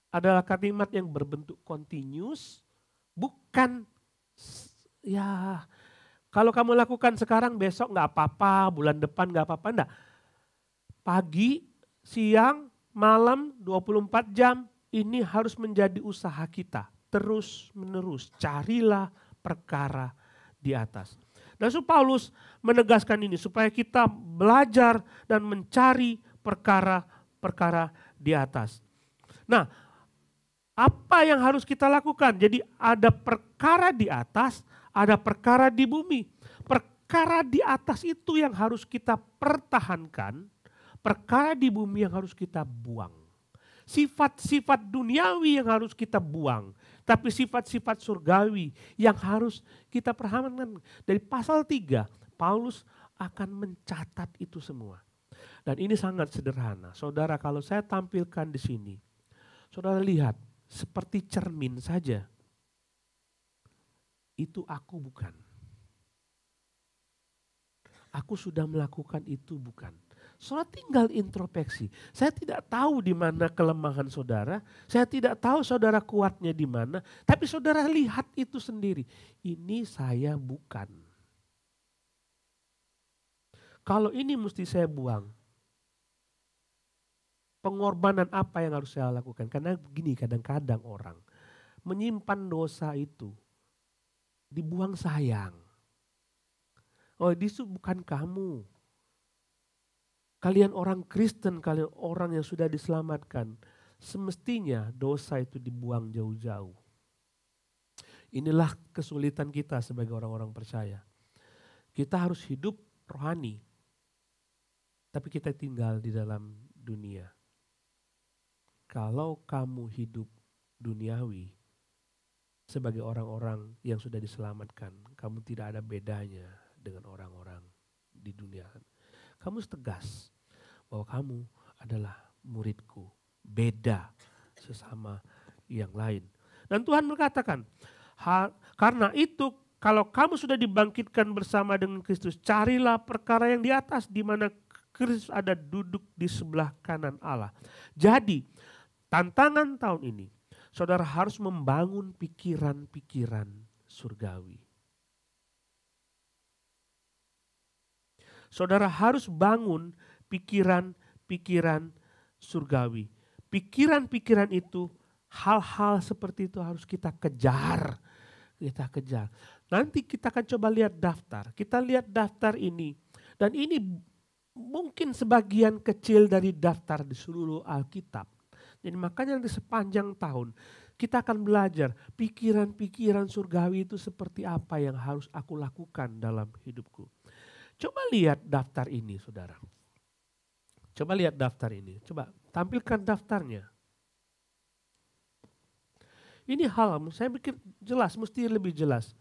adalah kalimat yang berbentuk continuous, bukan ya kalau kamu lakukan sekarang besok nggak apa-apa, bulan depan nggak apa-apa, enggak. Pagi, siang, malam, 24 jam ini harus menjadi usaha kita. Terus menerus carilah perkara di atas. Dan Paulus menegaskan ini supaya kita belajar dan mencari perkara-perkara di atas. Nah, apa yang harus kita lakukan? Jadi ada perkara di atas, ada perkara di bumi. Perkara di atas itu yang harus kita pertahankan, perkara di bumi yang harus kita buang. Sifat-sifat duniawi yang harus kita buang. Tapi sifat-sifat surgawi yang harus kita pertahankan. Dari pasal 3, Paulus akan mencatat itu semua. Dan ini sangat sederhana. Saudara, kalau saya tampilkan di sini, saudara lihat seperti cermin saja. Itu aku bukan. Aku sudah melakukan itu bukan. Saudara tinggal introspeksi. Saya tidak tahu di mana kelemahan saudara. Saya tidak tahu saudara kuatnya di mana. Tapi saudara lihat itu sendiri. Ini saya bukan. Kalau ini mesti saya buang. Pengorbanan apa yang harus saya lakukan? Karena begini kadang-kadang orang menyimpan dosa itu. Dibuang sayang. Oh itu bukan kamu. Kalian orang Kristen, kalian orang yang sudah diselamatkan. Semestinya dosa itu dibuang jauh-jauh. Inilah kesulitan kita sebagai orang-orang percaya. Kita harus hidup rohani. Tapi kita tinggal di dalam dunia. Kalau kamu hidup duniawi, sebagai orang-orang yang sudah diselamatkan, kamu tidak ada bedanya dengan orang-orang di dunia. Kamu tegas bahwa kamu adalah muridku, beda sesama yang lain. Dan Tuhan berkatakan, karena itu kalau kamu sudah dibangkitkan bersama dengan Kristus, carilah perkara yang di atas di mana Kristus ada duduk di sebelah kanan Allah. Jadi tantangan tahun ini, saudara harus membangun pikiran-pikiran surgawi. Saudara harus bangun pikiran-pikiran surgawi. Pikiran-pikiran itu, hal-hal seperti itu harus kita kejar. Kita kejar. Nanti kita akan coba lihat daftar. Kita lihat daftar ini. Dan ini mungkin sebagian kecil dari daftar di seluruh Alkitab. Jadi makanya nanti sepanjang tahun kita akan belajar pikiran-pikiran surgawi itu seperti apa yang harus aku lakukan dalam hidupku. Coba lihat daftar ini, saudara. Coba lihat daftar ini. Coba tampilkan daftarnya. Ini hal, saya pikir jelas, mesti lebih jelas.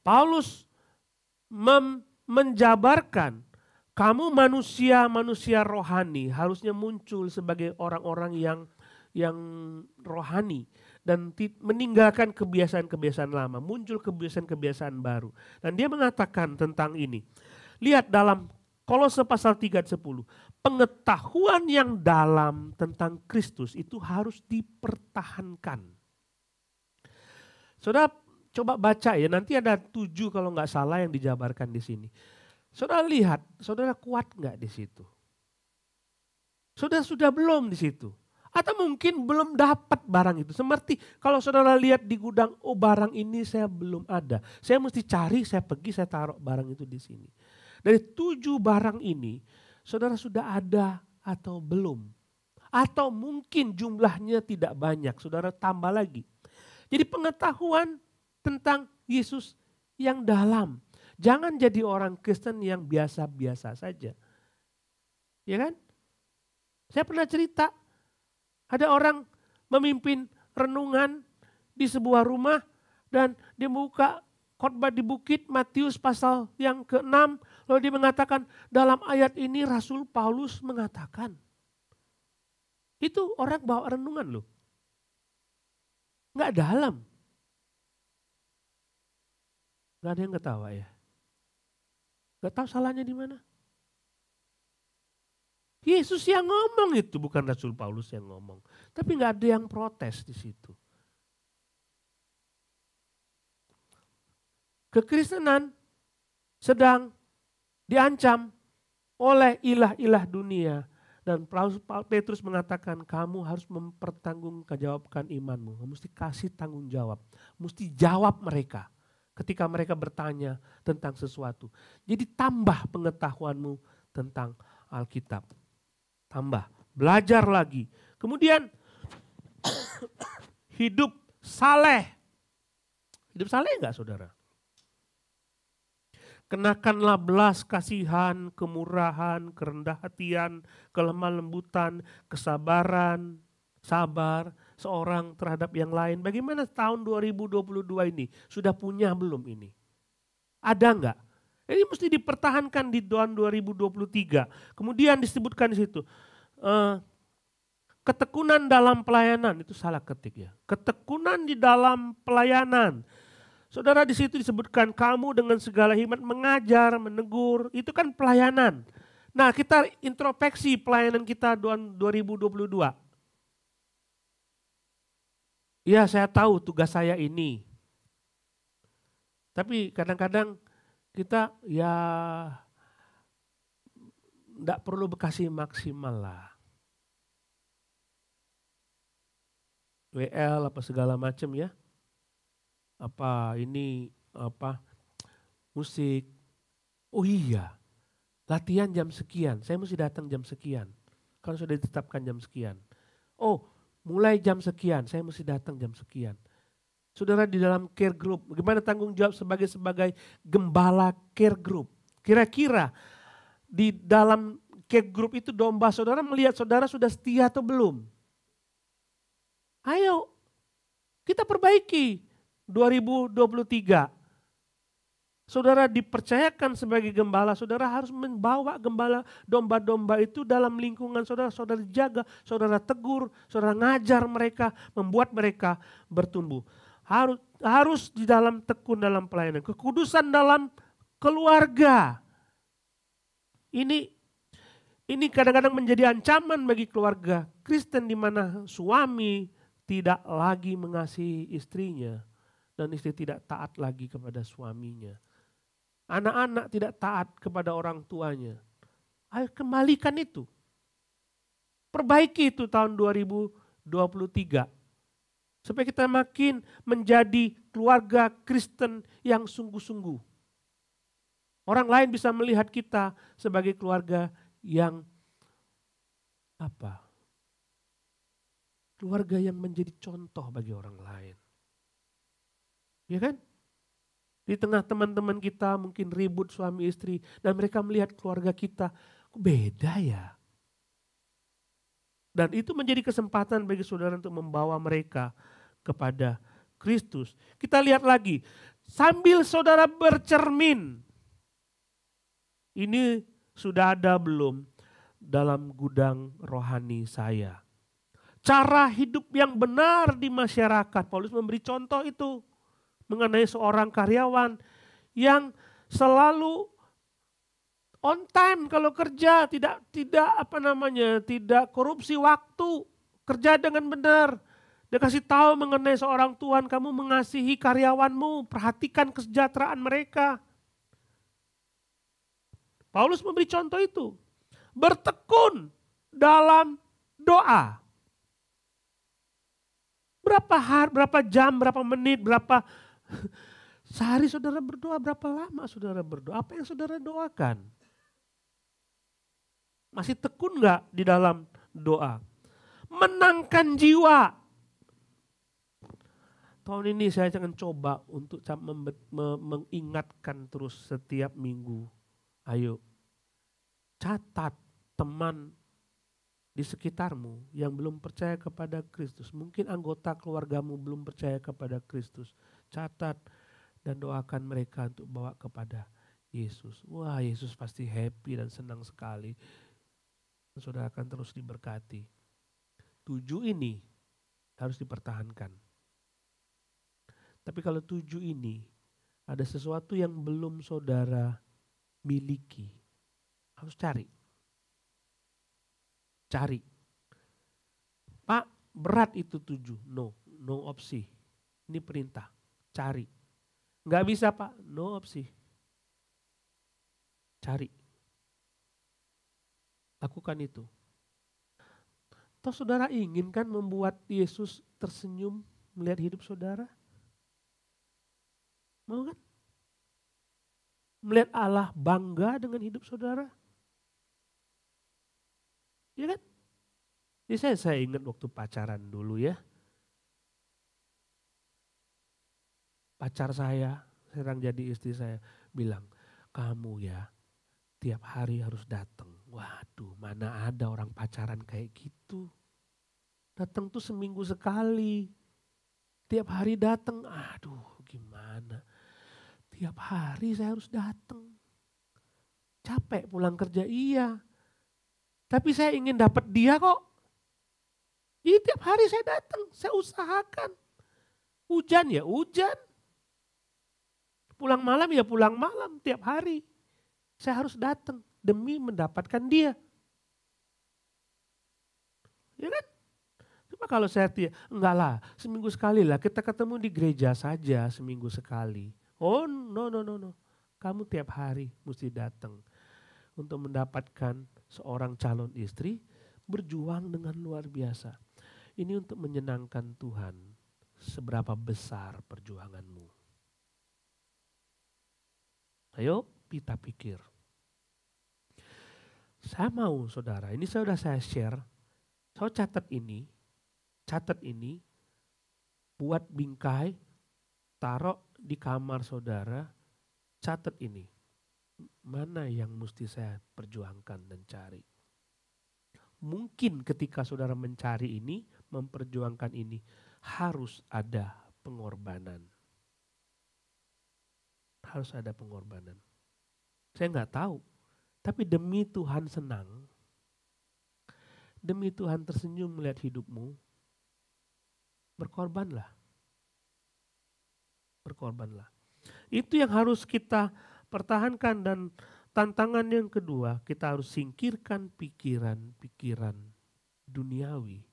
Paulus menjabarkan, kamu manusia rohani harusnya muncul sebagai orang-orang yang rohani. Dan meninggalkan kebiasaan-kebiasaan lama, muncul kebiasaan-kebiasaan baru. Dan dia mengatakan tentang ini. Lihat dalam Kolose pasal 3 ayat 10. Pengetahuan yang dalam tentang Kristus itu harus dipertahankan. Saudara coba baca ya, nanti ada 7 kalau nggak salah yang dijabarkan di sini. Saudara lihat, saudara kuat nggak di situ? Saudara sudah belum di situ? Atau mungkin belum dapat barang itu. Seperti kalau saudara lihat di gudang, oh barang ini saya belum ada. Saya mesti cari, saya pergi, saya taruh barang itu di sini. Dari 7 barang ini, saudara sudah ada atau belum? Atau mungkin jumlahnya tidak banyak, saudara tambah lagi. Jadi pengetahuan tentang Yesus yang dalam. Jangan jadi orang Kristen yang biasa-biasa saja. Ya kan? Saya pernah cerita, ada orang memimpin renungan di sebuah rumah dan dia membuka khotbah di bukit Matius pasal yang ke-6. Lalu dia mengatakan dalam ayat ini Rasul Paulus mengatakan. Itu orang bawa renungan loh. Enggak dalam. Enggak ada yang ketawa ya. Enggak tahu salahnya di mana. Yesus yang ngomong itu, bukan Rasul Paulus yang ngomong. Tapi enggak ada yang protes di situ. Kekristenan sedang diancam oleh ilah-ilah dunia. Dan Petrus mengatakan kamu harus mempertanggungjawabkan imanmu. Kamu mesti kasih tanggung jawab. Mesti jawab mereka ketika mereka bertanya tentang sesuatu. Jadi tambah pengetahuanmu tentang Alkitab. Tambah, belajar lagi. Kemudian hidup saleh. Hidup saleh enggak saudara? Kenakanlah belas kasihan, kemurahan, kerendah hatian, kelemah lembutan, kesabaran, sabar seorang terhadap yang lain. Bagaimana tahun 2022 ini? Sudah punya belum ini? Ada enggak? Ini mesti dipertahankan di tahun 2023. Kemudian disebutkan di situ, ketekunan dalam pelayanan, itu salah ketik ya. Ketekunan di dalam pelayanan. Saudara di situ disebutkan kamu dengan segala hikmat mengajar, menegur, itu kan pelayanan. Nah kita introspeksi pelayanan kita 2022. Ya saya tahu tugas saya ini. Tapi kadang-kadang kita ya enggak perlu bekasih maksimal lah. WL apa segala macam ya. Apa ini apa musik. Oh iya, latihan jam sekian, saya mesti datang jam sekian. Kan sudah ditetapkan jam sekian. Oh, mulai jam sekian, saya mesti datang jam sekian. Saudara di dalam care group, bagaimana tanggung jawab sebagai gembala care group? Kira-kira di dalam care group itu domba saudara melihat saudara sudah setia atau belum? Ayo, kita perbaiki 2023. saudara dipercayakan sebagai gembala, saudara harus membawa gembala domba-domba itu dalam lingkungan saudara. Saudara jaga, saudara tegur, saudara ngajar mereka, membuat mereka bertumbuh. Harus di dalam tekun dalam pelayanan. Kekudusan dalam keluarga. Ini kadang-kadang menjadi ancaman bagi keluarga Kristen di mana suami tidak lagi mengasihi istrinya dan istri tidak taat lagi kepada suaminya. Anak-anak tidak taat kepada orang tuanya. Ayo kembalikan itu. Perbaiki itu tahun 2023. Supaya kita makin menjadi keluarga Kristen yang sungguh-sungguh. Orang lain bisa melihat kita sebagai keluarga yang keluarga yang menjadi contoh bagi orang lain. Ya kan? Di tengah teman-teman kita mungkin ribut suami istri dan mereka melihat keluarga kita, kok beda ya? Dan itu menjadi kesempatan bagi saudara untuk membawa mereka kepada Kristus. Kita lihat lagi, sambil saudara bercermin, ini sudah ada belum dalam gudang rohani saya? Cara hidup yang benar di masyarakat, Paulus memberi contoh itu. Mengenai seorang karyawan yang selalu on time kalau kerja, tidak korupsi waktu, kerja dengan benar. Dia kasih tahu mengenai seorang tuan, kamu mengasihi karyawanmu, perhatikan kesejahteraan mereka. Paulus memberi contoh itu. Bertekun dalam doa. Berapa jam, berapa menit, sehari saudara berdoa, berapa lama saudara berdoa? Apa yang saudara doakan? Masih tekun gak di dalam doa? Menangkan jiwa. Tahun ini saya akan coba untuk mengingatkan terus setiap minggu. Ayo, catat teman di sekitarmu yang belum percaya kepada Kristus. Mungkin anggota keluargamu belum percaya kepada Kristus. Catat dan doakan mereka untuk bawa kepada Yesus. Wah, Yesus pasti happy dan senang sekali. Saudara akan terus diberkati. 7 ini harus dipertahankan. Tapi kalau 7 ini ada sesuatu yang belum saudara miliki, harus cari. Pak, berat itu 7. No opsi. Ini perintah. Cari. Nggak bisa Pak, no opsi. Cari. Lakukan itu. Toh saudara ingin kan membuat Yesus tersenyum melihat hidup saudara? Mau kan? Melihat Allah bangga dengan hidup saudara? Ya kan? Jadi saya ingat waktu pacaran dulu ya. Pacar saya, sekarang jadi istri saya, bilang, kamu ya tiap hari harus datang. Waduh, mana ada orang pacaran kayak gitu. Datang tuh seminggu sekali. Tiap hari datang, aduh gimana. Tiap hari saya harus datang. Capek pulang kerja, iya. Tapi saya ingin dapat dia kok. Jadi tiap hari saya datang, saya usahakan. Hujan ya hujan. Pulang malam ya pulang malam, tiap hari. Saya harus datang demi mendapatkan dia. Ya kan? Cuma kalau saya enggak lah, seminggu sekali lah, kita ketemu di gereja saja seminggu sekali. Oh no. Kamu tiap hari mesti datang untuk mendapatkan seorang calon istri, berjuang dengan luar biasa. Ini untuk menyenangkan Tuhan, seberapa besar perjuanganmu. Ayo kita pikir. Saya mau saudara, ini sudah saya share, saya catat ini, buat bingkai, taruh di kamar saudara, catat ini. Mana yang mesti saya perjuangkan dan cari. Mungkin ketika saudara mencari ini, memperjuangkan ini, harus ada pengorbanan. harus ada pengorbanan. Saya nggak tahu, tapi demi Tuhan senang, demi Tuhan tersenyum melihat hidupmu, berkorbanlah. Berkorbanlah. Itu yang harus kita pertahankan, dan tantangan yang kedua, kita harus singkirkan pikiran-pikiran duniawi.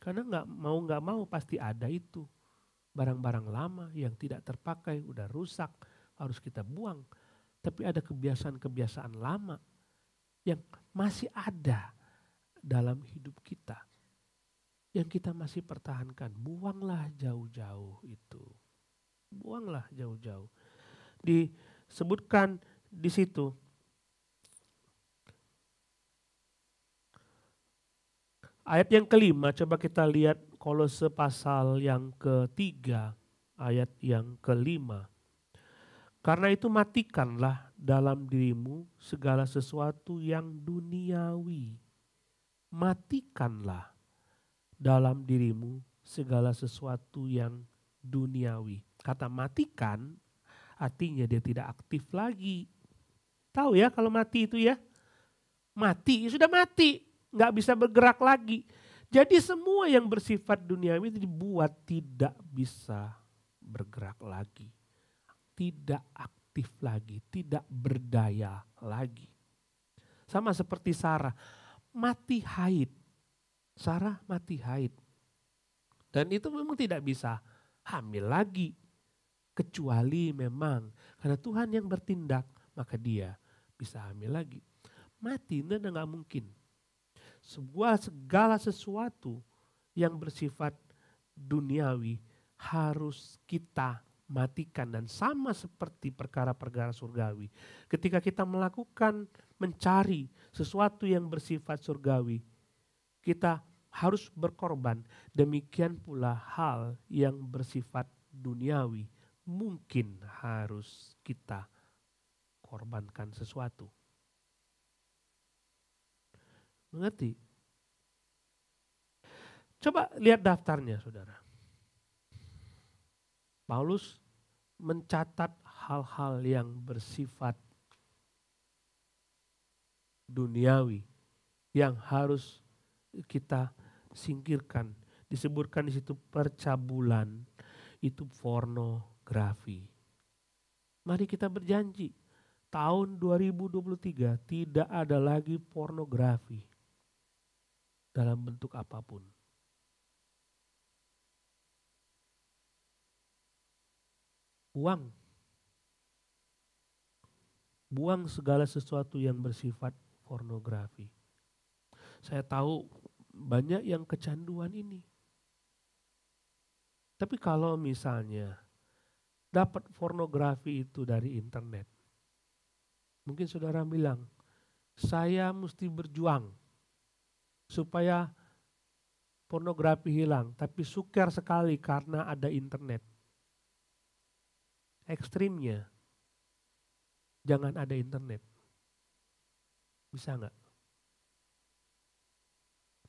Karena nggak mau pasti ada itu. Barang-barang lama yang tidak terpakai, udah rusak, harus kita buang. Tapi ada kebiasaan-kebiasaan lama yang masih ada dalam hidup kita. Yang kita masih pertahankan. Buanglah jauh-jauh itu. Buanglah jauh-jauh. Disebutkan di situ. Ayat yang kelima, coba kita lihat Kolose pasal yang ketiga, ayat yang kelima. Karena itu matikanlah dalam dirimu segala sesuatu yang duniawi. Matikanlah dalam dirimu segala sesuatu yang duniawi. Kata matikan artinya dia tidak aktif lagi. Tahu ya kalau mati itu ya? Mati, sudah mati. Nggak bisa bergerak lagi. Jadi semua yang bersifat duniawi itu dibuat tidak bisa bergerak lagi. Tidak aktif lagi, tidak berdaya lagi. Sama seperti Sarah, mati haid. Sarah mati haid. Dan itu memang tidak bisa hamil lagi. Kecuali memang karena Tuhan yang bertindak, maka dia bisa hamil lagi. Mati itu nggak mungkin. Segala sesuatu yang bersifat duniawi harus kita matikan, dan sama seperti perkara-perkara surgawi. Ketika kita mencari sesuatu yang bersifat surgawi, kita harus berkorban. Demikian pula hal yang bersifat duniawi mungkin harus kita korbankan sesuatu. Mengerti? Coba lihat daftarnya, saudara. Paulus mencatat hal-hal yang bersifat duniawi yang harus kita singkirkan. Disebutkan di situ percabulan, itu pornografi. Mari kita berjanji, tahun 2023 tidak ada lagi pornografi dalam bentuk apapun. Buang segala sesuatu yang bersifat pornografi. Saya tahu banyak yang kecanduan ini. Tapi kalau misalnya dapat pornografi itu dari internet, mungkin saudara bilang, saya mesti berjuang supaya pornografi hilang, tapi sukar sekali karena ada internet. Ekstrimnya, jangan ada internet. Bisa nggak?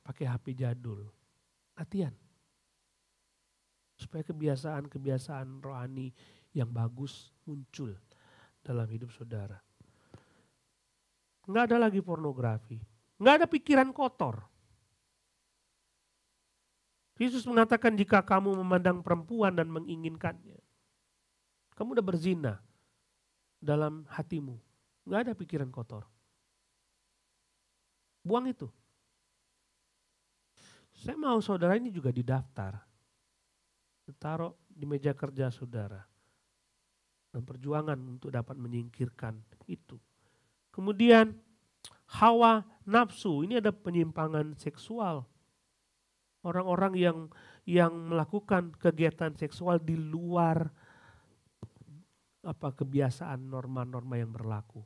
Pakai HP jadul. Latihan. Supaya kebiasaan-kebiasaan rohani yang bagus muncul dalam hidup saudara. Nggak ada lagi pornografi. Nggak ada pikiran kotor. Yesus mengatakan jika kamu memandang perempuan dan menginginkannya, kamu udah berzina dalam hatimu. Nggak ada pikiran kotor. Buang itu. Saya mau saudara ini juga didaftar. Taruh di meja kerja saudara. Dan perjuangan untuk dapat menyingkirkan itu. Kemudian hawa nafsu, ini ada penyimpangan seksual. Orang-orang yang melakukan kegiatan seksual di luar kebiasaan norma-norma yang berlaku.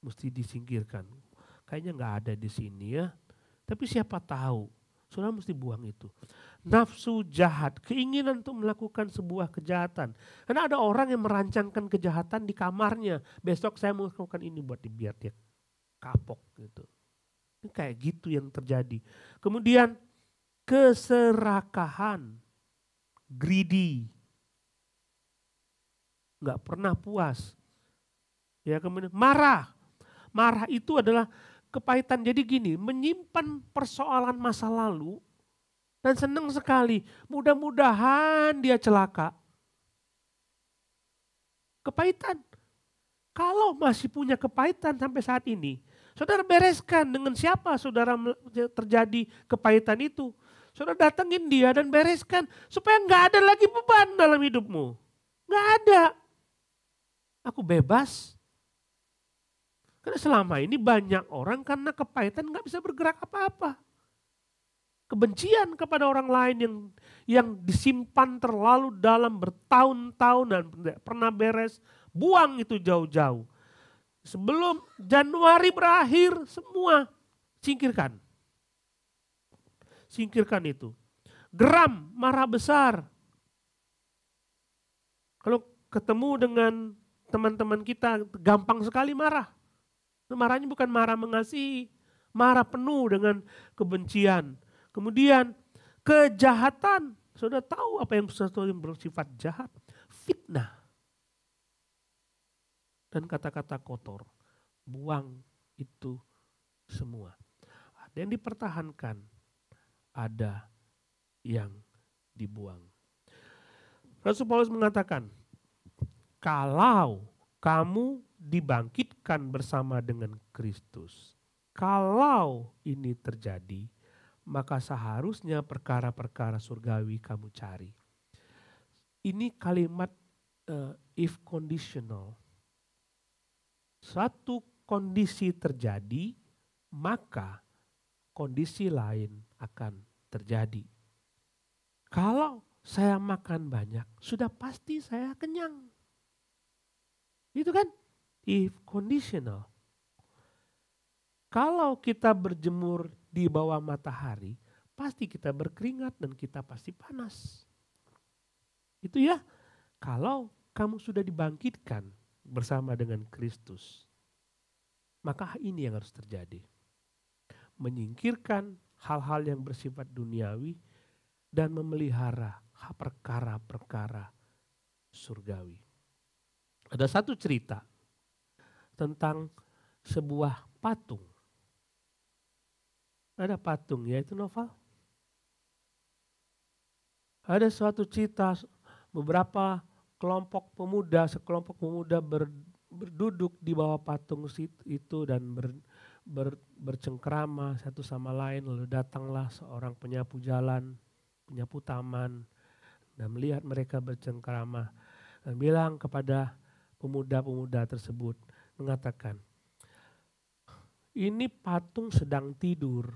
Mesti disingkirkan. Kayaknya nggak ada di sini ya. Tapi siapa tahu, saudara mesti buang itu. Nafsu jahat, keinginan untuk melakukan sebuah kejahatan. Karena ada orang yang merancangkan kejahatan di kamarnya. Besok saya mau melakukan ini buat biar dia kapok gitu. Ini kayak gitu yang terjadi. Kemudian keserakahan, greedy. nggak pernah puas. Ya, kemudian marah. Marah itu adalah kepahitan. Jadi gini, menyimpan persoalan masa lalu dan senang sekali. Mudah-mudahan dia celaka. Kepahitan. Kalau masih punya kepahitan sampai saat ini, saudara bereskan dengan siapa saudara terjadi kepahitan itu. Saudara datengin dia dan bereskan supaya nggak ada lagi beban dalam hidupmu. Nggak ada. Aku bebas. Karena selama ini banyak orang karena kepahitan nggak bisa bergerak apa-apa. Kebencian kepada orang lain yang disimpan terlalu dalam bertahun-tahun dan tidak pernah beres. Buang itu jauh-jauh. Sebelum Januari berakhir semua singkirkan. Singkirkan itu. Geram, marah besar. Kalau ketemu dengan teman-teman kita gampang sekali marah. Marahnya bukan marah mengasihi, marah penuh dengan kebencian. Kemudian kejahatan. Saudara tahu apa yang sesuatu yang bersifat jahat? Fitnah. Dan kata-kata kotor. Buang itu semua. Ada yang dipertahankan. Ada yang dibuang. Rasul Paulus mengatakan, kalau kamu dibangkitkan bersama dengan Kristus. Kalau ini terjadi, maka seharusnya perkara-perkara surgawi kamu cari. Ini kalimat if conditional. Suatu kondisi terjadi, maka kondisi lain akan terjadi. Kalau saya makan banyak, sudah pasti saya kenyang. Itu kan if conditional. Kalau kita berjemur di bawah matahari, pasti kita berkeringat dan kita pasti panas. Itu ya, kalau kamu sudah dibangkitkan bersama dengan Kristus, maka ini yang harus terjadi. Menyingkirkan hal-hal yang bersifat duniawi dan memelihara perkara-perkara surgawi. Ada satu cerita tentang sebuah patung. Ada patung, yaitu novel. Ada suatu cerita beberapa sekelompok pemuda berduduk di bawah patung itu dan bercengkrama satu sama lain. Lalu datanglah seorang penyapu jalan, penyapu taman, dan melihat mereka bercengkrama dan bilang kepada pemuda-pemuda tersebut, mengatakan, ini patung sedang tidur.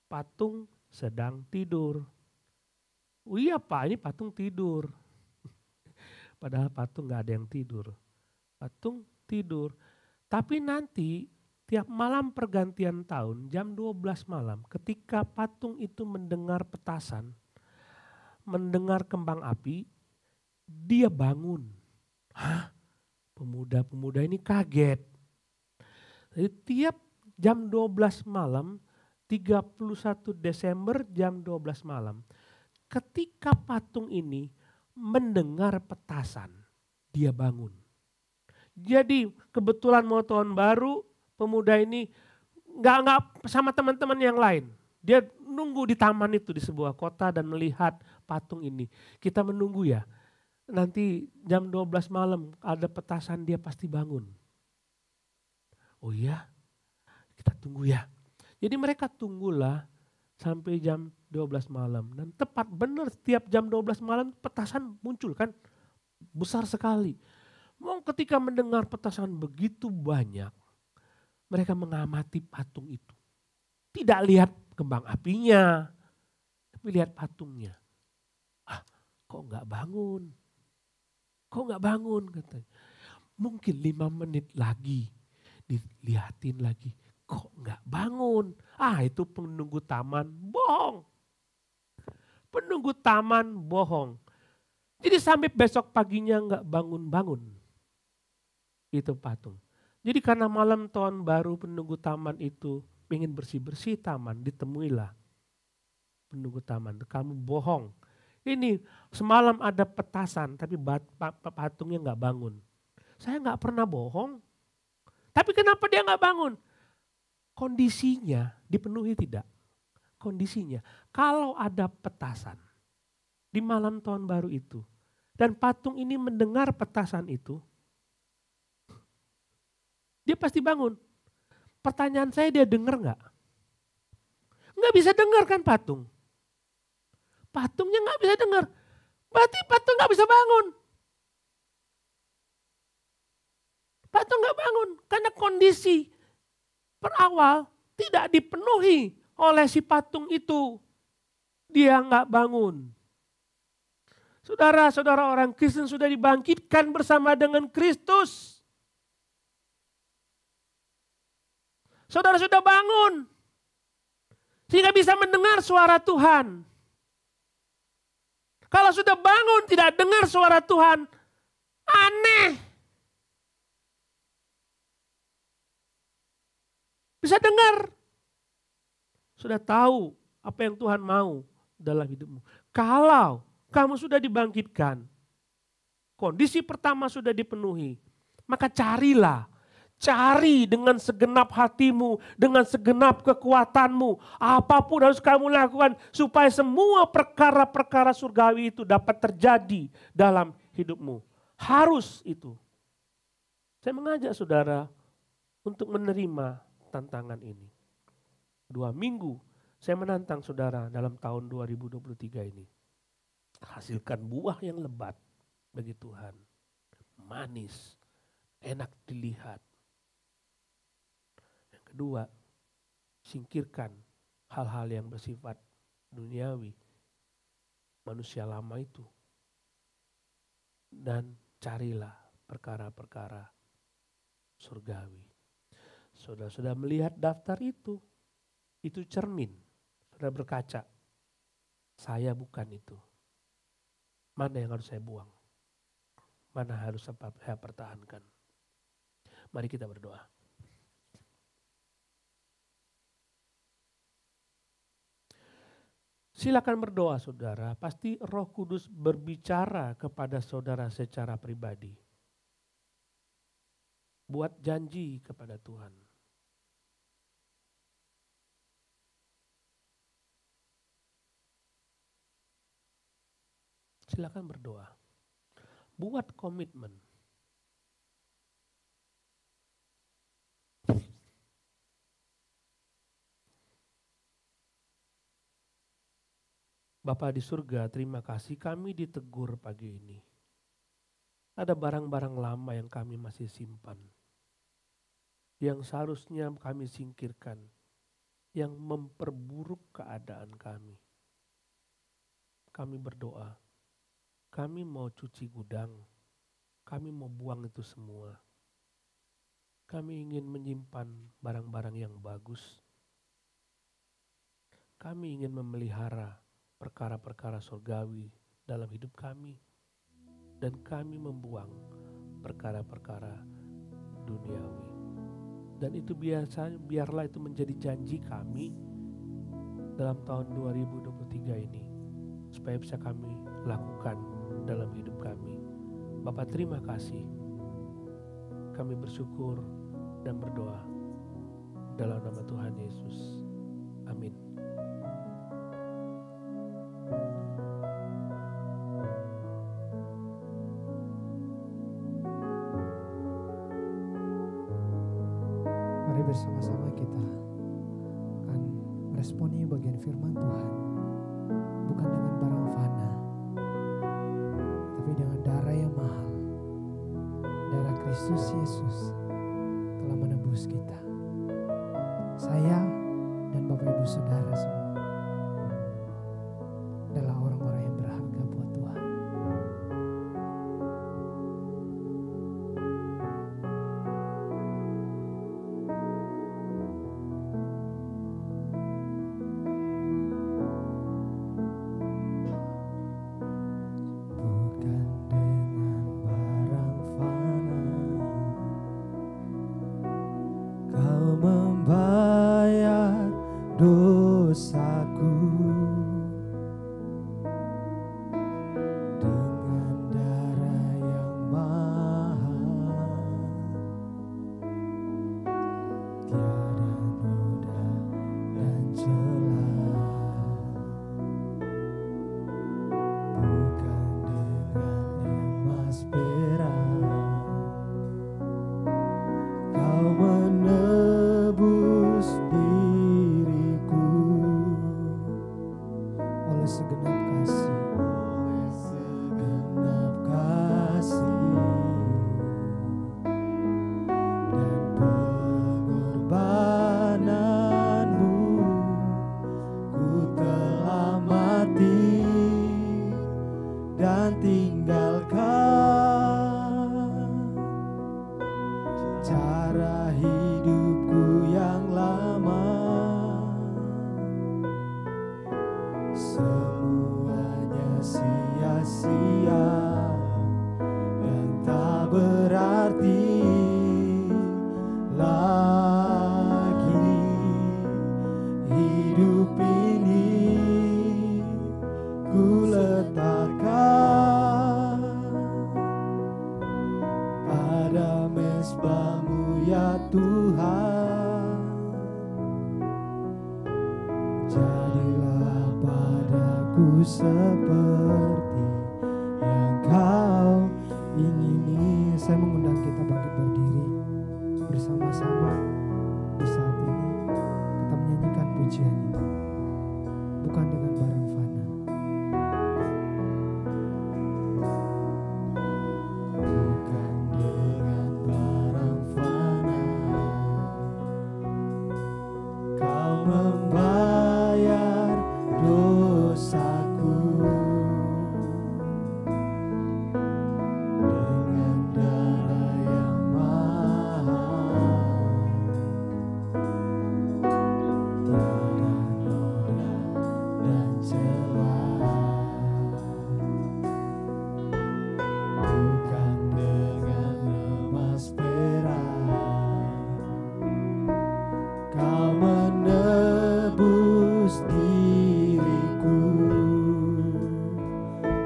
Patung sedang tidur. Oh iya Pak, ini patung tidur. Padahal patung gak ada yang tidur. Patung tidur. Tapi nanti tiap malam pergantian tahun jam 12 malam ketika patung itu mendengar petasan, mendengar kembang api, dia bangun. Hah? Pemuda-pemuda ini kaget. Jadi tiap jam 12 malam, 31 Desember jam 12 malam, ketika patung ini mendengar petasan, dia bangun. Jadi kebetulan mau tahun baru, pemuda ini nggak sama teman-teman yang lain. Dia nunggu di taman itu di sebuah kota dan melihat patung ini. Kita menunggu ya, nanti jam 12 malam ada petasan dia pasti bangun. Oh iya, kita tunggu ya. Jadi mereka tunggulah sampai jam 12 malam. Dan tepat benar setiap jam 12 malam petasan muncul kan. Besar sekali. Mau ketika mendengar petasan begitu banyak, mereka mengamati patung itu. Tidak lihat kembang apinya, tapi lihat patungnya. Ah, kok nggak bangun? Kok nggak bangun? Katanya. Mungkin 5 menit lagi, dilihatin lagi. Kok nggak bangun? Ah, itu penunggu taman bohong. Penunggu taman bohong. Jadi sampai besok paginya nggak bangun-bangun. Itu patung. Jadi karena malam tahun baru penunggu taman itu ingin bersih-bersih taman, ditemuilah penunggu taman. Kamu bohong. Ini semalam ada petasan tapi patungnya nggak bangun. Saya nggak pernah bohong. Tapi kenapa dia nggak bangun? Kondisinya dipenuhi tidak? Kondisinya, kalau ada petasan di malam tahun baru itu, dan patung ini mendengar petasan itu, dia pasti bangun. Pertanyaan saya, dia dengar nggak? Nggak bisa dengar kan patung? Patungnya nggak bisa dengar, berarti patung nggak bisa bangun. Patung nggak bangun karena kondisi berawal tidak dipenuhi oleh si patung itu. Dia nggak bangun. Saudara-saudara, orang Kristen sudah dibangkitkan bersama dengan Kristus. Saudara sudah bangun. Sehingga bisa mendengar suara Tuhan. Kalau sudah bangun tidak dengar suara Tuhan, aneh. Bisa dengar. Sudah tahu apa yang Tuhan mau dalam hidupmu. Kalau kamu sudah dibangkitkan, kondisi pertama sudah dipenuhi, maka cari dengan segenap hatimu, dengan segenap kekuatanmu. Apapun harus kamu lakukan supaya semua perkara-perkara surgawi itu dapat terjadi dalam hidupmu. Harus itu. Saya mengajak saudara untuk menerima tantangan ini. 2 minggu saya menantang saudara dalam tahun 2023 ini. Hasilkan buah yang lebat bagi Tuhan. Manis, enak dilihat. Yang kedua, singkirkan hal-hal yang bersifat duniawi, manusia lama itu. Dan carilah perkara-perkara surgawi. Saudara sudah melihat daftar itu cermin. Saudara berkaca, saya bukan itu. Mana yang harus saya buang? Mana harus saya pertahankan? Mari kita berdoa. Silakan berdoa saudara, pasti Roh Kudus berbicara kepada saudara secara pribadi. Buat janji kepada Tuhan. Silakan berdoa. Buat komitmen. Bapa di surga, terima kasih kami ditegur pagi ini. Ada barang-barang lama yang kami masih simpan. Yang seharusnya kami singkirkan. Yang memperburuk keadaan kami. Kami berdoa. Kami mau cuci gudang, kami mau buang itu semua. Kami ingin menyimpan barang-barang yang bagus. Kami ingin memelihara perkara-perkara surgawi dalam hidup kami. Dan kami membuang perkara-perkara duniawi. Dan itu biarlah itu menjadi janji kami dalam tahun 2023 ini. Supaya bisa kami lakukan dalam hidup kami. Bapak terima kasih. Kami bersyukur dan berdoa dalam nama Tuhan Yesus. Amin. Mari bersama-sama kita akan meresponi bagian firman Tuhan. Bukan dengan barang fana, tapi dengan darah yang mahal. Darah Kristus Yesus telah menebus kita. Saya dan Bapak Ibu Saudara semua adalah orang-orang yang berharga buat Tuhan. Membayar dosa Jadilah padaku seperti yang kau ingini. Saya mengundang kita bangkit berdiri bersama-sama di saat ini. Kita menyanyikan pujian ini, bukan dengan barang fana. Bukan dengan barang fana kau membayar dosaku. Dengan darah yang mahal, tiada noda dan celah. Bukan dengan emas perak kau menebus diriku.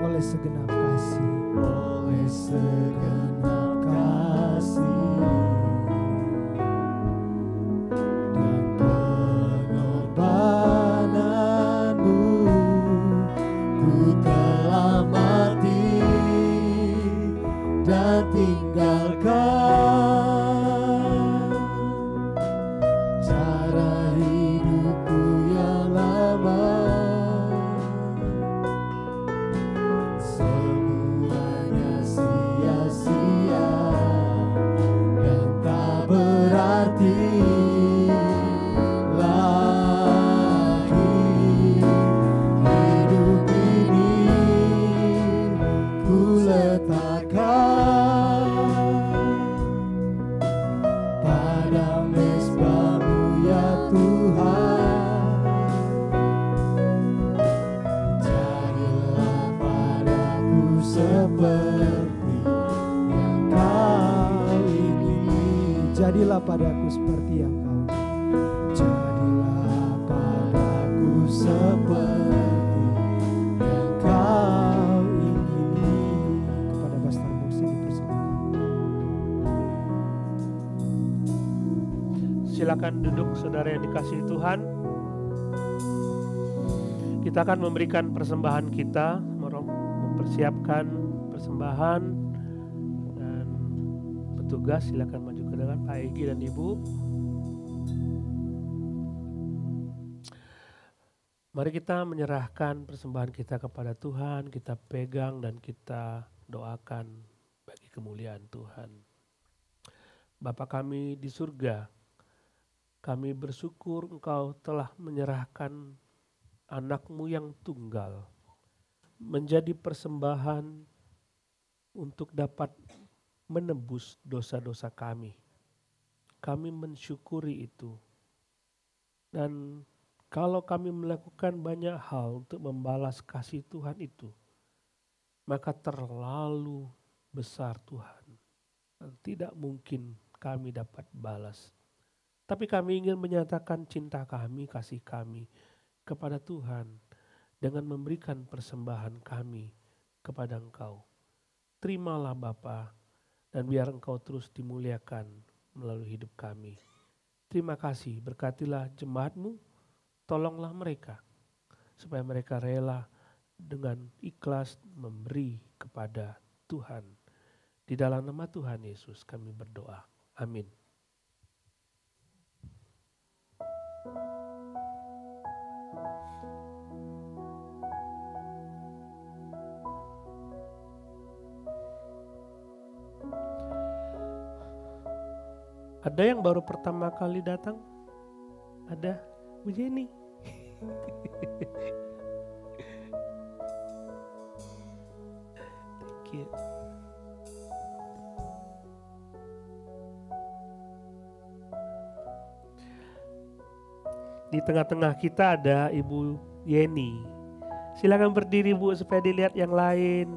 Oleh segenap kasih, oleh segenap kasih dan pengorbananmu, ku telah mati dan tinggalkan cara hidupku yang lama. Semuanya sia-sia dan tak berarti lagi. Hidup ini ku letakkan pada mezbah-Mu ya Tuhan. Jadilah padaku seperti yang kau ingini. Jadilah padaku seperti yang kau ingini. Jadilah padaku seperti yang kau ingini. Kepada Pastor Muksi dipersilakan. Silakan duduk saudara yang dikasihi Tuhan. Kita akan memberikan persembahan kita, mempersiapkan persembahan, dan petugas silakan maju ke depan, Pak Egi dan Ibu. Mari kita menyerahkan persembahan kita kepada Tuhan, kita pegang dan kita doakan bagi kemuliaan Tuhan. Bapa kami di surga, kami bersyukur Engkau telah menyerahkan anak-Mu yang tunggal menjadi persembahan untuk dapat menebus dosa-dosa kami. Kami mensyukuri itu. Dan kalau kami melakukan banyak hal untuk membalas kasih Tuhan itu, maka terlalu besar Tuhan. Dan tidak mungkin kami dapat balas. Tapi kami ingin menyatakan cinta kami, kasih kami kepada Tuhan dengan memberikan persembahan kami kepada Engkau. Terimalah Bapa, dan biar Engkau terus dimuliakan melalui hidup kami. Terima kasih, berkatilah jemaat-Mu, tolonglah mereka supaya mereka rela dengan ikhlas memberi kepada Tuhan. Di dalam nama Tuhan Yesus kami berdoa. Amin. Ada yang baru pertama kali datang? Ada? Bu Jenny. Thank you. Di tengah-tengah kita ada Ibu Yeni. Silakan berdiri Bu supaya dilihat yang lain.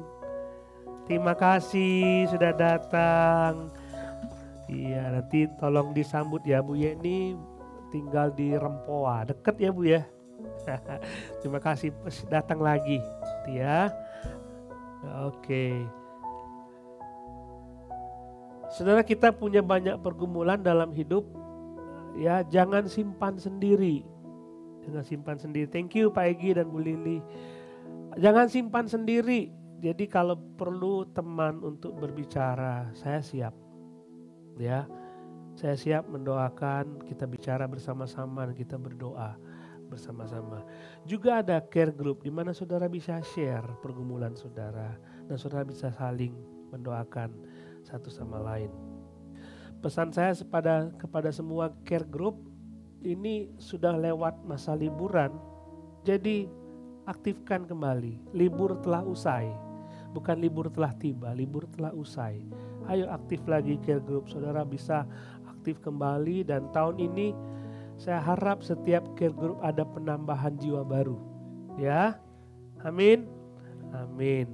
Terima kasih sudah datang. Iya, nanti tolong disambut ya Bu Yeni, tinggal di Rempoa, deket ya Bu ya. Terima kasih datang lagi ya. Oke. Saudara, kita punya banyak pergumulan dalam hidup. Ya, jangan simpan sendiri. Jangan simpan sendiri. Thank you Pak Egi dan Bu Lili. Jangan simpan sendiri. Jadi kalau perlu teman untuk berbicara, saya siap. Ya, saya siap mendoakan, kita bicara bersama-sama dan kita berdoa bersama-sama. Juga ada care group di mana saudara bisa share pergumulan saudara dan saudara bisa saling mendoakan satu sama lain. Pesan saya kepada semua care group, ini sudah lewat masa liburan, jadi aktifkan kembali. Libur telah usai, bukan libur telah tiba, libur telah usai. Ayo aktif lagi care group, saudara bisa aktif kembali. Dan tahun ini saya harap setiap care group ada penambahan jiwa baru. Ya, amin, amin.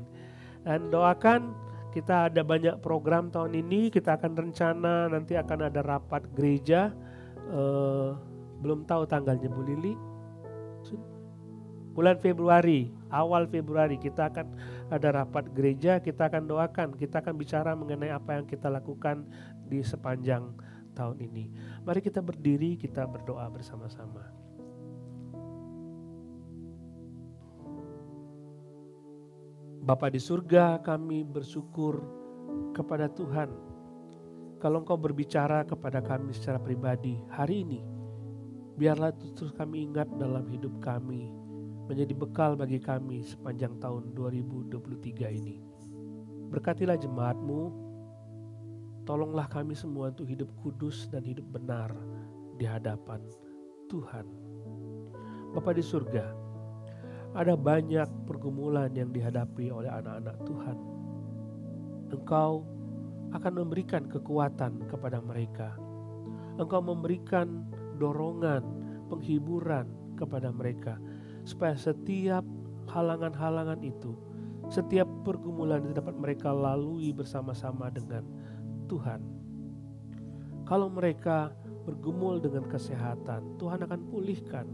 Dan doakan, kita ada banyak program tahun ini, kita akan rencana nanti akan ada rapat gereja. Belum tahu tanggalnya Bu Lili. Bulan Februari, awal Februari kita akan ada rapat gereja, kita akan doakan, kita akan bicara mengenai apa yang kita lakukan di sepanjang tahun ini. Mari kita berdiri, kita berdoa bersama-sama. Bapa di surga, kami bersyukur kepada Tuhan. Kalau Engkau berbicara kepada kami secara pribadi hari ini, biarlah terus kami ingat dalam hidup kami, menjadi bekal bagi kami sepanjang tahun 2023 ini. Berkatilah jemaat-Mu, tolonglah kami semua untuk hidup kudus dan hidup benar di hadapan Tuhan. Bapa di surga, ada banyak pergumulan yang dihadapi oleh anak-anak Tuhan. Engkau akan memberikan kekuatan kepada mereka. Engkau memberikan dorongan, penghiburan kepada mereka, supaya setiap halangan-halangan itu, setiap pergumulan itu dapat mereka lalui bersama-sama dengan Tuhan. Kalau mereka bergumul dengan kesehatan, Tuhan akan pulihkan.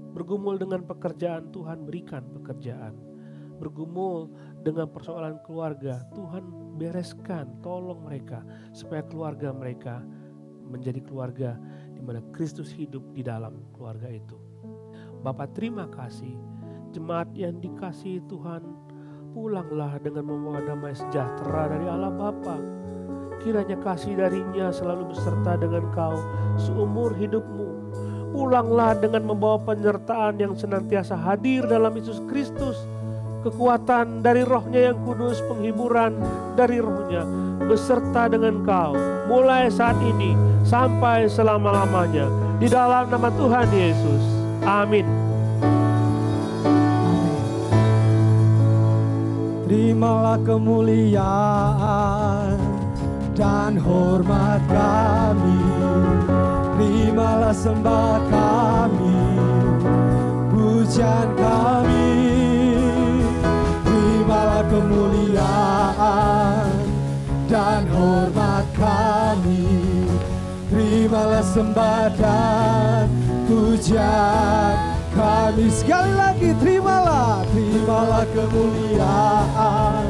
Bergumul dengan pekerjaan, Tuhan berikan pekerjaan. Bergumul dengan persoalan keluarga, Tuhan bereskan, tolong mereka supaya keluarga mereka menjadi keluarga di mana Kristus hidup di dalam keluarga itu. Bapa, terima kasih, jemaat yang dikasihi Tuhan, pulanglah dengan membawa damai sejahtera dari Allah Bapa. Kiranya kasih darinya selalu beserta dengan kau seumur hidupmu. Pulanglah dengan membawa penyertaan yang senantiasa hadir dalam Yesus Kristus. Kekuatan dari Roh-Nya yang kudus, penghiburan dari Roh-Nya beserta dengan kau mulai saat ini sampai selama-lamanya. Di dalam nama Tuhan Yesus. Amin. Terimalah kemuliaan dan hormat kami. Terimalah sembah kami, pujian kami. Terimalah kemuliaan dan hormat kami. Terimalah sembah dan pujian kami. Sekali lagi, terimalah kemuliaan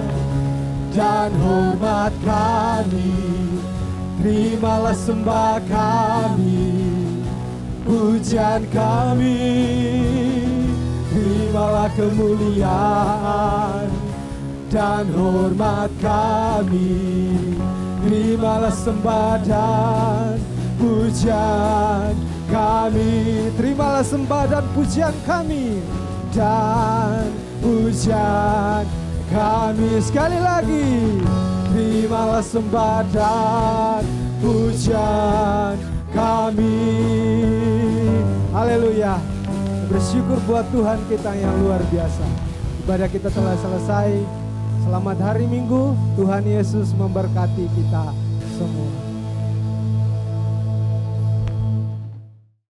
dan hormat kami. Terimalah sembah kami, pujian kami. Terimalah kemuliaan dan hormat kami. Terimalah sembah dan pujian kami. Terimalah sembah dan pujian kami. Dan pujian kami. Sekali lagi, terimalah sembah dan pujian kami. Haleluya. Bersyukur buat Tuhan kita yang luar biasa. Ibadah kita telah selesai. Selamat hari Minggu. Tuhan Yesus memberkati kita semua.